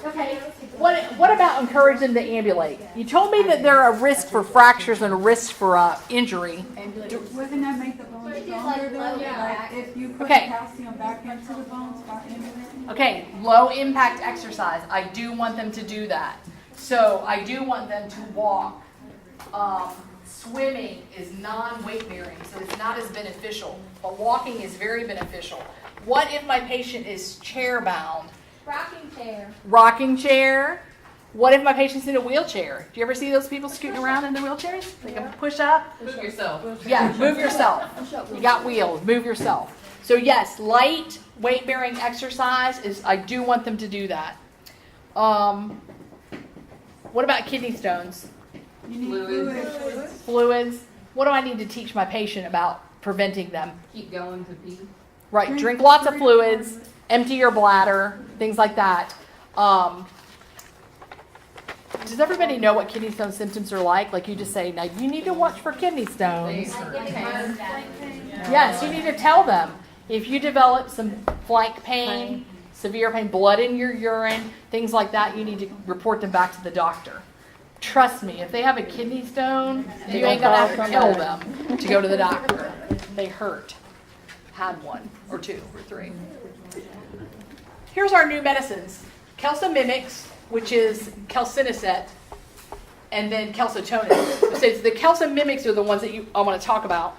Okay. What about encourage them to ambulate? You told me that they're a risk for fractures and a risk for injury. Wouldn't that make the bones stronger though? Like if you put Okay. calcium back into the bones by implementing? Okay, low impact exercise. I do want them to do that. So I do want them to walk. Swimming is non-weight bearing, so it's not as beneficial. But walking is very beneficial. What if my patient is chair bound? Rocking chair. Rocking chair. What if my patient's in a wheelchair? Do you ever see those people scooting around in the wheelchairs? They can push up. Move yourself. Yeah, move yourself. You got wheels, move yourself. So yes, light weight-bearing exercise I do want them to do that. What about kidney stones? You need Fluids. Fluids. What do I need to teach my patient about preventing them? Keep going to pee. Right, drink lots of fluids, empty your bladder, things like that. Does everybody know what kidney stone symptoms are like? Like you just say, now you need to watch for kidney stones. Yes, you need to tell them. If you develop some flank pain, severe pain, blood in your urine, things like that, you need to report them back to the doctor. Trust me, if they have a kidney stone, you ain't gonna have to tell them to go to the doctor. They hurt. Had 1 or 2 or 3. Here's our new medicines. Calcimimics, which is calcinicet, and then calcitonin. So the calcium mimics are the ones that I want to talk about.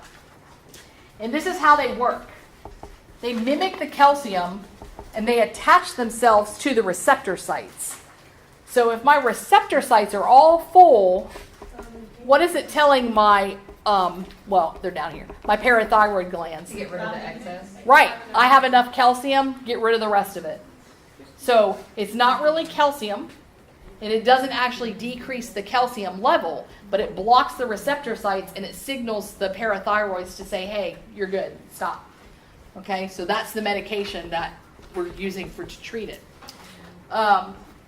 And this is how they work. They mimic the calcium and they attach themselves to the receptor sites. So if my receptor sites are all full, what is it telling my, well, they're down here, my parathyroid glands? To get rid of the excess. Right. I have enough calcium, get rid of the rest of it. So it's not really calcium, and it doesn't actually decrease the calcium level, but it blocks the receptor sites and it signals the parathyroids to say, hey, you're good, stop. Okay, so that's the medication that we're using to treat it.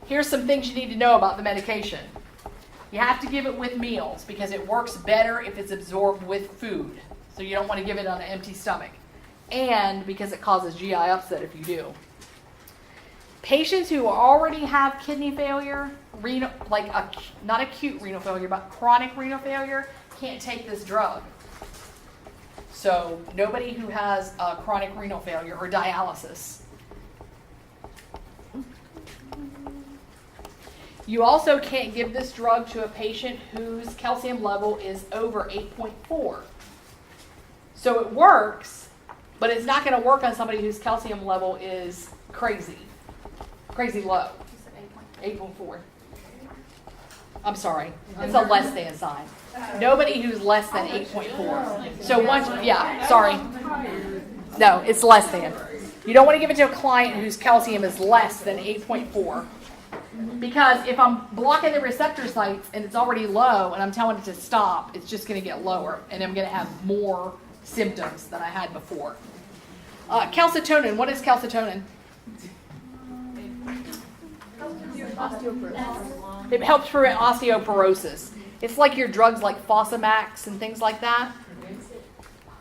Here's some things you need to know about the medication. You have to give it with meals because it works better if it's absorbed with food. So you don't want to give it on an empty stomach. And because it causes GI upset if you do. Patients who already have kidney failure, not acute renal failure, but chronic renal failure, can't take this drug. So nobody who has chronic renal failure or dialysis. You also can't give this drug to a patient whose calcium level is over 8.4. So it works, but it's not going to work on somebody whose calcium level is crazy low. 8.4. I'm sorry. It's a less than sign. Nobody who's less than 8.4. So once, yeah, sorry. No, it's less than. You don't want to give it to a client whose calcium is less than 8.4. Because if I'm blocking the receptor sites and it's already low and I'm telling it to stop, it's just going to get lower and I'm going to have more symptoms than I had before. Calcitonin. What is calcitonin? It helps prevent osteoporosis. It's like your drugs like Fosamax and things like that.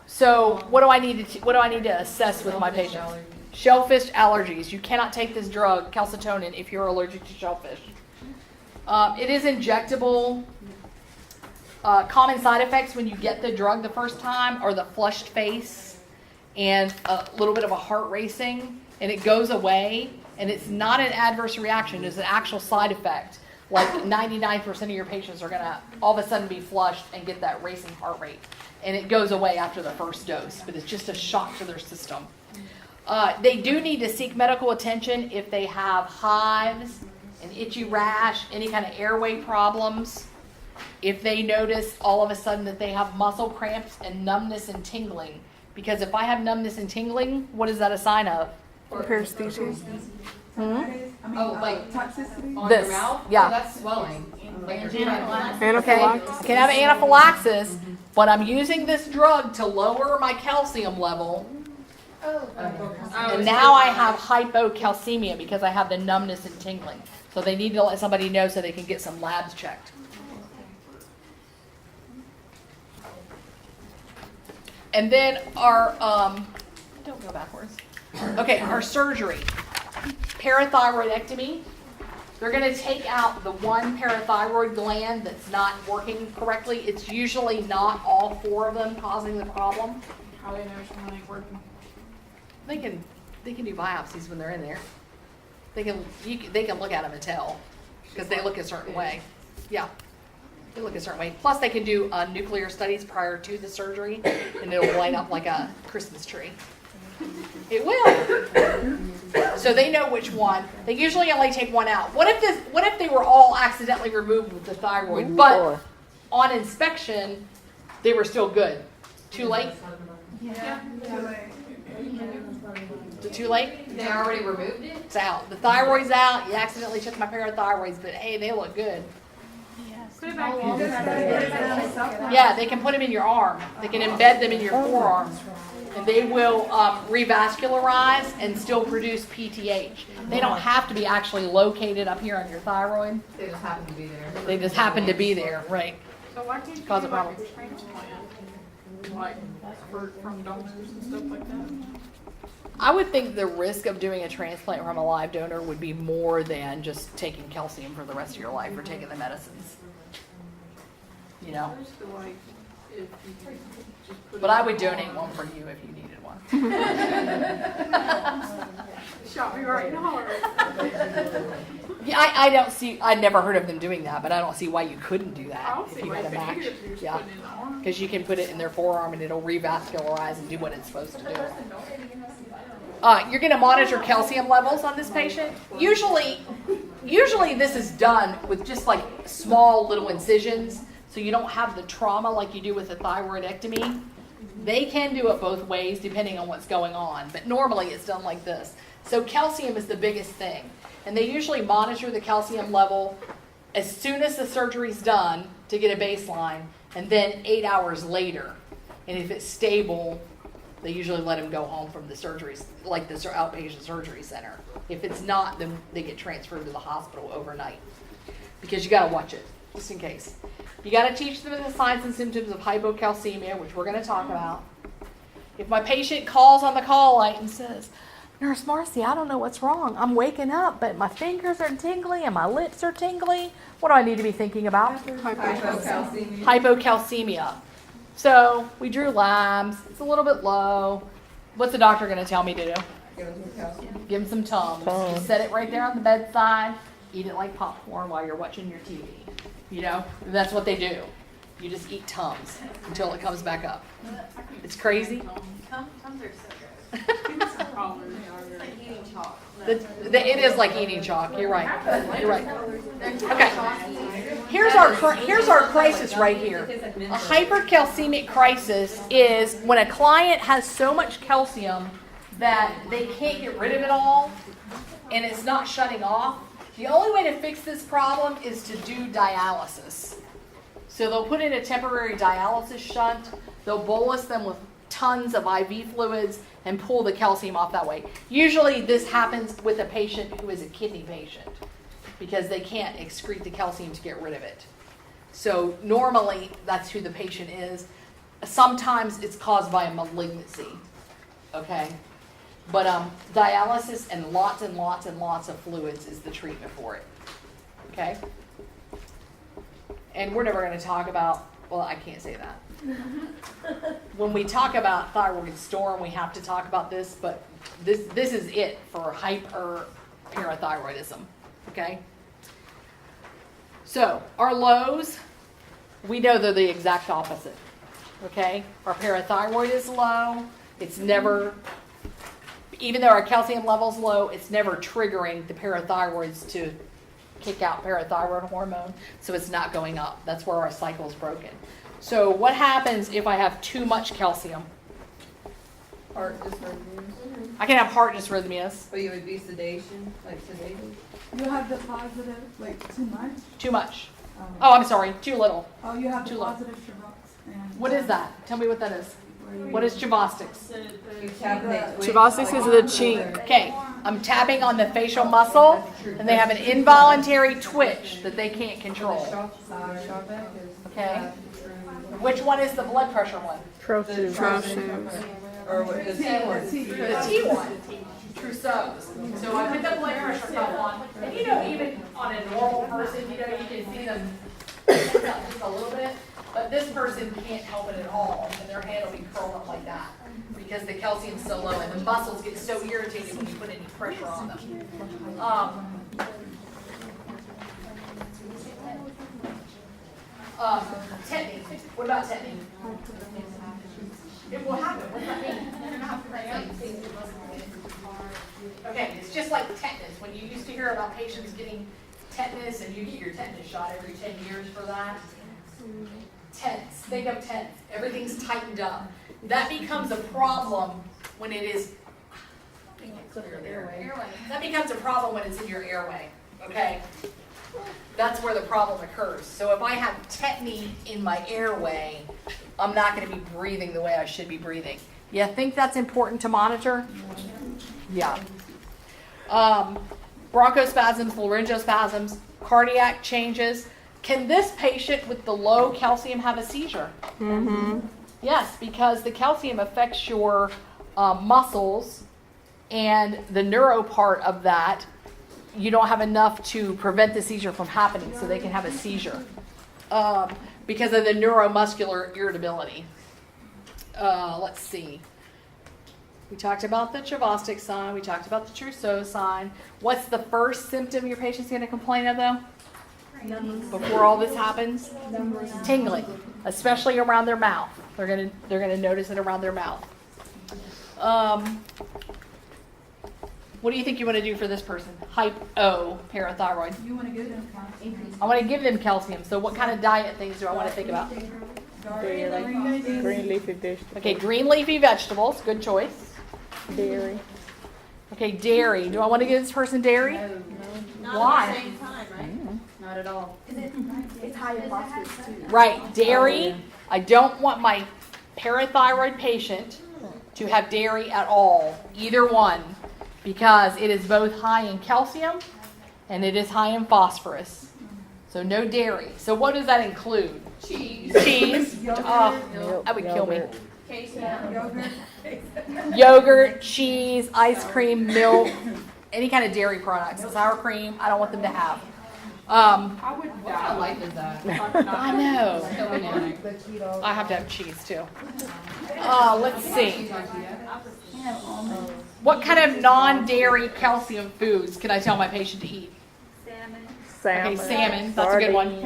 So what do I need to assess with my patients? Shellfish allergies. You cannot take this drug, calcitonin, if you're allergic to shellfish. It is injectable. Common side effects when you get the drug the first time are the flushed face and a little bit of a heart racing, and it goes away. And it's not an adverse reaction. It's an actual side effect. Like 99% of your patients are going to all of a sudden be flushed and get that racing heart rate. And it goes away after the first dose, but it's just a shock to their system. They do need to seek medical attention if they have hives, an itchy rash, any kind of airway problems. If they notice all of a sudden that they have muscle cramps and numbness and tingling. Because if I have numbness and tingling, what is that a sign of? Paresthesia. Oh, like toxicity? on This, your mouth? yeah. Oh, that's swelling. Like your tongue. Okay, Anaphylaxis. can have anaphylaxis, but I'm using this drug to lower my calcium level. And now I have hypocalcemia because I have the numbness and tingling. So they need to let somebody know so they can get some labs checked. And then our, don't go backwards. Okay, our surgery. Parathyroidectomy. They're going to take out the one parathyroid gland that's not working correctly. It's usually not all four of them causing the problem. How do you know which one ain't working? They can do biopsies when they're in there. They can look at them and tell because they look a certain way. Yeah, they look a certain way. Plus, they can do nuclear studies prior to the surgery, and it'll light up like a Christmas tree. It will. So they know which one. They usually only take one out. What if they were all accidentally removed with the thyroid, but on inspection they were still good? Too late? Yeah. Is it too late? They already removed it? It's out. The thyroid's out. You accidentally took my parathyroids, but hey, they look good. Yeah, they can put them in your arm. They can embed them in your forearm. And they will revascularize and still produce PTH. They don't have to be actually located up here on your thyroid. They just happen to be there. They just happen to be there, right? So why can't you Cause a do like problem. a transplant? Like from donors and stuff like that? I would think the risk of doing a transplant from a live donor would be more than just taking calcium for the rest of your life or taking the medicines. You know? I just feel like if you just put But I would donate one for you if you needed one. shot me right in the heart. Yeah, I don't see. I'd never heard of them doing that, but I don't see why you couldn't do that I don't if see you why had a you match. could if you're just Yeah, putting it in the arm. because you can put it in their forearm and it'll revascularize and do what it's supposed to do. You're going to monitor calcium levels on this patient. Usually this is done with just like small little incisions, so you don't have the trauma like you do with a thyroidectomy. They can do it both ways depending on what's going on, but normally it's done like this. So calcium is the biggest thing, and they usually monitor the calcium level as soon as the surgery's done to get a baseline, and then 8 hours later. And if it's stable, they usually let them go home from the surgeries, like the outpatient surgery center. If it's not, then they get transferred to the hospital overnight, because you got to watch it, just in case. You got to teach them the signs and symptoms of hypocalcemia, which we're going to talk about. If my patient calls on the call light and says, "Nurse Marcy, I don't know what's wrong. I'm waking up, but my fingers are tingly and my lips are tingly," what do I need to be thinking about? Hypocalcemia. So we drew lines. It's a little bit low. What's the doctor going to tell me to do? Give him some Tums. Just set it right there on the bedside. Eat it like popcorn while you're watching your TV. You know, that's what they do. You just eat Tums until it comes back up. It's crazy. Tums are so good. Eating chalk. It is like eating chalk. You're right. You're right. Okay. Here's our crisis right here. A hypercalcemic crisis is when a client has so much calcium that they can't get rid of it all, and it's not shutting off. The only way to fix this problem is to do dialysis. So they'll put in a temporary dialysis shunt. They'll bolus them with tons of IV fluids and pull the calcium off that way. Usually this happens with a patient who is a kidney patient because they can't excrete the calcium to get rid of it. So normally that's who the patient is. Sometimes it's caused by a malignancy, okay? But dialysis and lots and lots and lots of fluids is the treatment for it, okay? And we're never going to talk about, well, I can't say that. When we talk about thyroid storm, we have to talk about this, but this is it for hyperparathyroidism, okay? So our lows, we know they're the exact opposite, okay? Our parathyroid is low. It's never, even though our calcium level's low, it's never triggering the parathyroids to kick out parathyroid hormone, so it's not going up. That's where our cycle is broken. So what happens if I have too much calcium? Heart dysrhythmias. I can have heart dysrhythmias. But you would be sedation, like sedated. You have the positive, like too much. Too much. Oh, I'm sorry. Too little. Oh, you have Too the low. positive Chavox. And What is that? Tell me what that is. What is Chavostics? You tabulate weight. Chavostics is the chink. Okay, I'm tapping on the facial muscle, and they have an involuntary twitch that they can't control. Okay. Which one is the blood pressure one? Trousseau. Or what, the T one. The T one. Trousseau's. So I put the blood pressure cuff on, and you know, even on a normal person, you know, you can see them just a little bit, but this person can't help it at all, and their hand will be curled up like that because the calcium's so low, and the muscles get so irritated when you put any pressure on them. Tetany. What about tetany? It will happen. What does that mean? Okay, it's just like tetanus. When you used to hear about patients getting tetanus and you get your tetanus shot every 10 years for that. Tense. Think of tense. Everything's tightened up. That becomes a problem when it is airway. That becomes a problem when it's in your airway. Okay? That's where the problem occurs. So if I have tetany in my airway, I'm not going to be breathing the way I should be breathing. You think that's important to monitor? Yeah. Bronchospasms, laryngospasms, cardiac changes. Can this patient with the low calcium have a seizure? Mm-hmm. Yes, because the calcium affects your muscles, and the neuro part of that, you don't have enough to prevent the seizure from happening, so they can have a seizure because of the neuromuscular irritability. Let's see. We talked about the Chavostic sign. We talked about the Trousseau sign. What's the first symptom your patient's going to complain of, though? Before all this happens? Tingling, especially around their mouth. They're gonna notice it around their mouth. What do you think you want to do for this person? Parathyroid. You want to give them calcium. I want to give them calcium. So what kind of diet things do I want to think about? Green leafy vegetables. Okay, green leafy vegetables. Good choice. Dairy. Okay, dairy. Do I want to give this person dairy? Why? Not at all. It's high in phosphorus too. Right, dairy. I don't want my parathyroid patient to have dairy at all, either one, because it is both high in calcium and it is high in phosphorus. So no dairy. So what does that include? Cheese. Cheese. Oh, that would kill me. Yogurt. Yogurt, cheese, ice cream, milk, any kind of dairy products. Sour cream, I don't want them to have. What kind of life is that? I know. So bananas. I have to have cheese too. Let's see. What kind of non-dairy calcium foods can I tell my patient to eat? Salmon. Okay, salmon. That's a good one.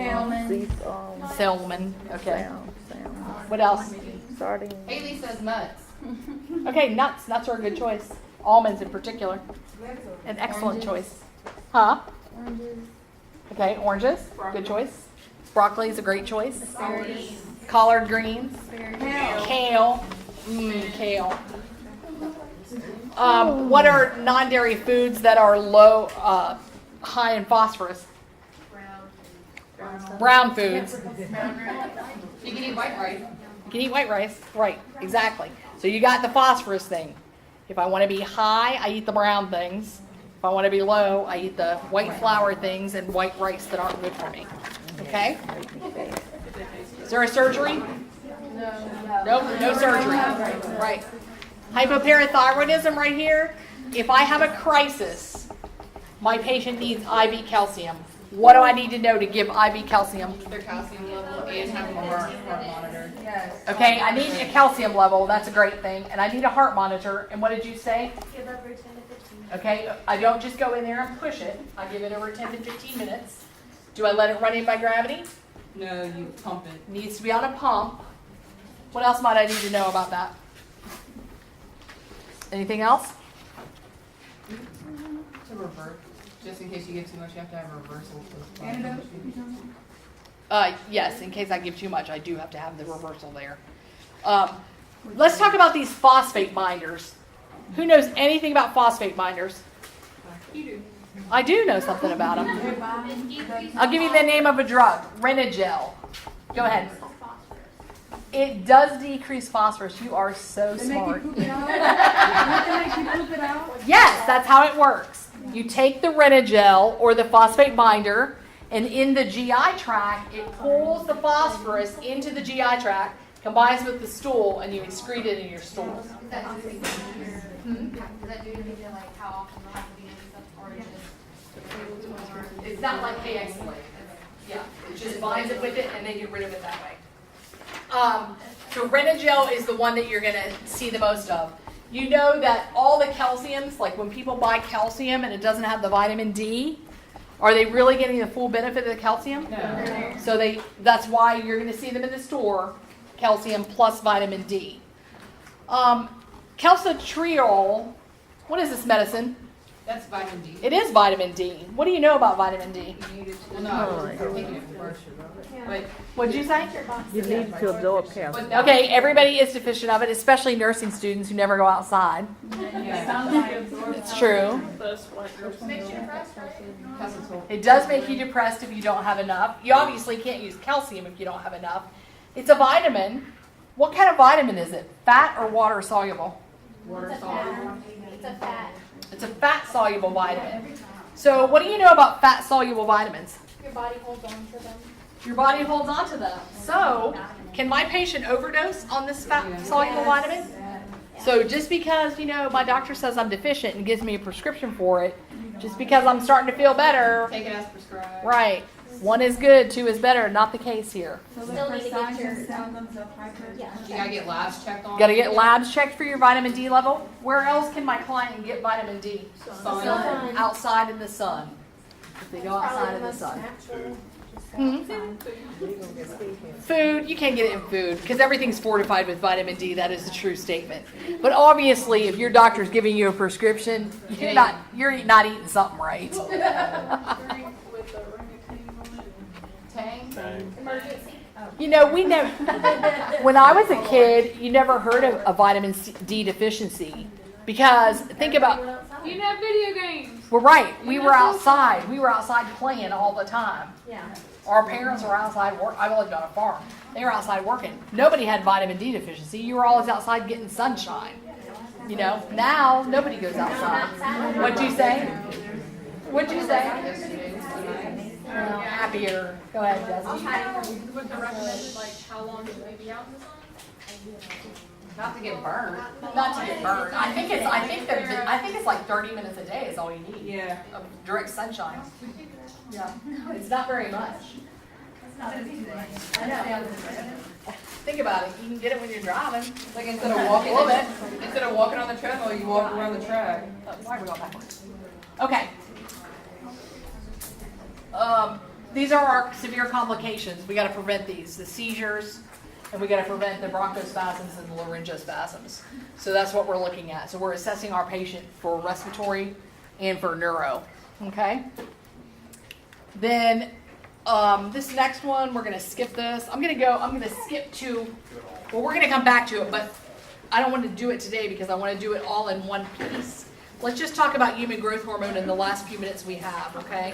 Salmon. Okay. Salmon. What else? Sardines. Haley says nuts. Okay, nuts. Nuts are a good choice. Almonds in particular. An excellent choice. Huh? Okay, oranges. Good choice. Broccoli is a great choice. Collard greens. Kale. Kale. What are non-dairy foods that are high in phosphorus? Brown foods. You can eat white rice. You can eat white rice. Right, exactly. So you got the phosphorus thing. If I want to be high, I eat the brown things. If I want to be low, I eat the white flour things and white rice that aren't good for me. Okay? Is there a surgery? Nope, no surgery. Right. Hypoparathyroidism right here. If I have a crisis, my patient needs IV calcium. What do I need to know to give IV calcium? Their calcium level and have them heart monitored. Okay, I need a calcium level. That's a great thing. And I need a heart monitor. And what did you say? Give every 10 to 15. Okay, I don't just go in there and push it. I give it over 10 to 15 minutes. Do I let it run in by gravity? No, you pump it. Needs to be on a pump. What else might I need to know about that? Anything else? To revert. Just in case you get too much, you have to have a reversal. Yes, in case I give too much, I do have to have the reversal there. Let's talk about these phosphate binders. Who knows anything about phosphate binders? You do. I do know something about them. I'll give you the name of a drug, Renagel. Go ahead. It does decrease phosphorus. You are so smart. Yes, that's how it works. You take the Renagel or the phosphate binder, and in the GI tract, it pulls the phosphorus into the GI tract, combines with the stool, and you excrete it in your stool. Is that due to like how often they'll have to be in stuff, or just It's not like KX-Late. Yeah, it just binds it with it, and they get rid of it that way. So Renagel is the one that you're going to see the most of. You know that all the calciums, like when people buy calcium and it doesn't have the vitamin D, are they really getting the full benefit of the calcium? No. So that's why you're going to see them in the store, calcium plus vitamin D. Calcitriol, what is this medicine? That's vitamin D. It is vitamin D. What do you know about vitamin D? Well, no, I'm taking it first. But What did you say? You need to absorb calcium. But Okay, everybody is deficient of it, especially nursing students who never go outside. It's true. makes you depressed, right? It does make you depressed if you don't have enough. You obviously can't use calcium if you don't have enough. It's a vitamin. What kind of vitamin is it? Fat or water soluble? It's a fat. It's a fat. It's a fat soluble vitamin. So what do you know about fat soluble vitamins? Your body holds on to them. Your body holds on to them. So can my patient overdose on this fat soluble vitamin? So just because, my doctor says I'm deficient and gives me a prescription for it, just because I'm starting to feel better, take it as prescribed. right, 1 is good, 2 is better. Not the case here. So Still need to get your- symptoms of hyper. Yeah. You gotta get labs checked on. You got to get labs checked for your vitamin D level. Where else can my client get vitamin D? Sun. Outside in the sun. If they go outside in the sun. Food, you can't get it in food because everything's fortified with vitamin D. That is a true statement. But obviously, if your doctor's giving you a prescription, you're not eating something right. Emergency. You know, we never. When I was a kid, you never heard of a vitamin D deficiency because think about. You didn't have video games. We're right. We were outside. We were outside playing all the time. Yeah. Our parents were outside work. I lived on a farm. They were outside working. Nobody had vitamin D deficiency. You were always outside getting sunshine. You know, now nobody goes outside. What'd you say? What'd you say? Well, happier. Go ahead, Jesse. Would the recommended, like, how long should they be out in the sun? Not to get burned. Not to get burned. I think it's like 30 minutes a day is all you need. Yeah. Of direct sunshine. Yeah. It's not very much. I know. Think about it. You can get it when you're driving. Like instead of walking, on the treadmill, you walk around the track. Why are we going backwards? Okay. These are our severe complications. We got to prevent these, the seizures, and we got to prevent the bronchospasms and the laryngospasms. So that's what we're looking at. So we're assessing our patient for respiratory and for neuro. Okay. Then this next one, we're going to skip this. I'm going to skip to, well, we're going to come back to it, but I don't want to do it today because I want to do it all in one piece. Let's just talk about human growth hormone in the last few minutes we have, okay?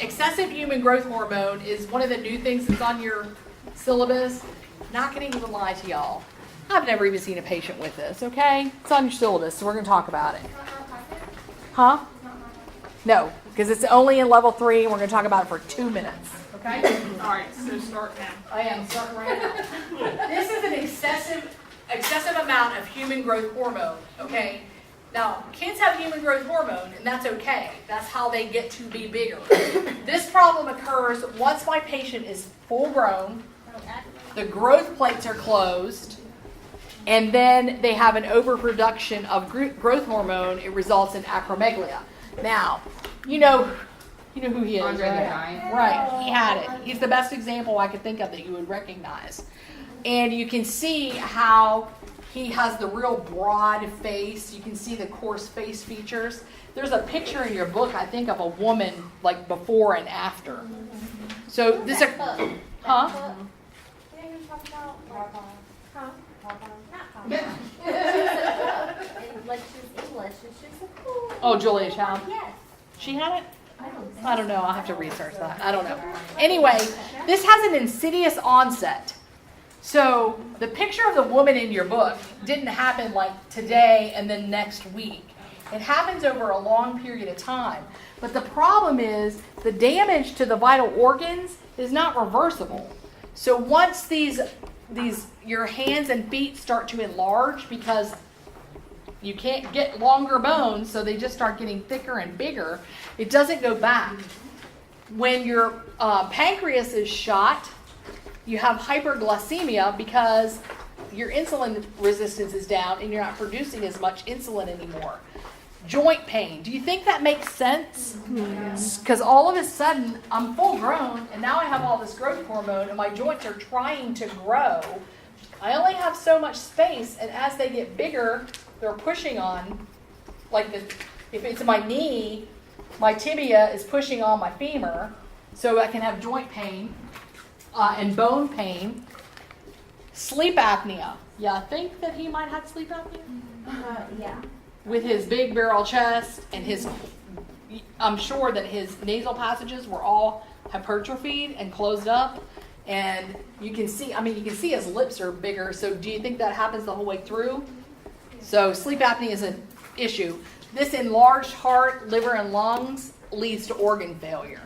Excessive human growth hormone is one of the new things that's on your syllabus. Not going to even lie to y'all. I've never even seen a patient with this, okay? It's on your syllabus, so we're going to talk about it. Huh? No, because it's only in level 3, and we're going to talk about it for 2 minutes, okay? All right, so start now. I am starting right now. This is an excessive amount of human growth hormone, okay? Now, kids have human growth hormone, and that's okay. That's how they get to be bigger. This problem occurs once my patient is full grown, the growth plates are closed, and then they have an overproduction of growth hormone. It results in acromegalia. Now, you know who he is, Andre the right? Giant. Right, he had it. He's the best example I could think of that you would recognize. And you can see how he has the real broad face. You can see the coarse face features. There's a picture in your book, I think, of a woman like before and after. So this, huh? Like she's English, and she's like, oh. Oh, Julia Child. Yes. She had it? I don't know. I'll have to research that. I don't know. Anyway, this has an insidious onset. So the picture of the woman in your book didn't happen like today and then next week. It happens over a long period of time. But the problem is the damage to the vital organs is not reversible. So once your hands and feet start to enlarge because you can't get longer bones, so they just start getting thicker and bigger, it doesn't go back. When your pancreas is shot, you have hyperglycemia because your insulin resistance is down and you're not producing as much insulin anymore. Joint pain. Do you think that makes sense? Because all of a sudden, I'm full grown and now I have all this growth hormone and my joints are trying to grow. I only have so much space, and as they get bigger, they're pushing on, if it's my knee, my tibia is pushing on my femur, so I can have joint pain and bone pain. Sleep apnea. Yeah, I think that he might have sleep apnea. Yeah. With his big barrel chest and I'm sure that his nasal passages were all hypertrophied and closed up. And you can see his lips are bigger. So do you think that happens the whole way through? So sleep apnea is an issue. This enlarged heart, liver, and lungs leads to organ failure.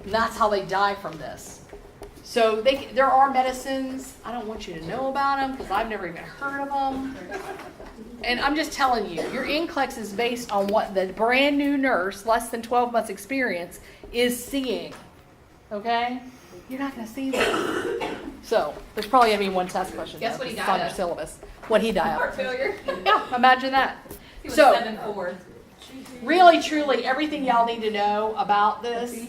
And that's how they die from this. So there are medicines. I don't want you to know about them because I've never even heard of them. And I'm just telling you, your NCLEX is based on what the brand new nurse, less than 12 months experience, is seeing. Okay? You're not going to see that. So there's probably going to be one test question. Guess though, what he 'cause it's died on your of? syllabus. What he died Heart of. failure. Yeah, imagine that. He was So 7'4". really, truly, everything y'all need to know about this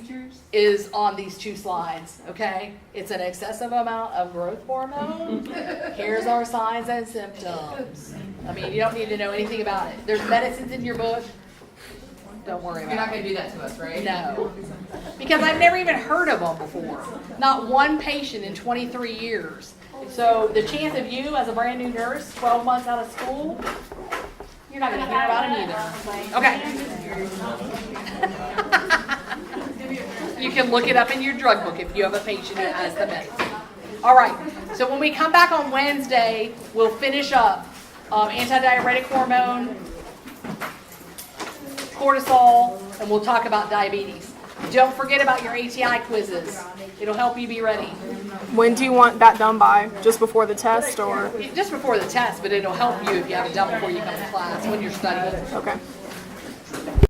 is on these 2 slides, okay? It's an excessive amount of growth hormone. Here's our signs and symptoms. I mean, you don't need to know anything about it. There's medicines in your book. Don't worry You're not about it. gonna do that to us, right? No. Because I've never even heard of them before. Not one patient in 23 years. So the chance of you as a brand new nurse, 12 months out of school, you're not going to hear about them either. Okay. You can look it up in your drug book if you have a patient who has the medicine. All right. So when we come back on Wednesday, we'll finish up antidiuretic hormone, cortisol, and we'll talk about diabetes. Don't forget about your ATI quizzes. It'll help you be ready. When do you want that done by? Just before the test or? Just before the test, but it'll help you if you have it done before you come to class when you're studying. Okay.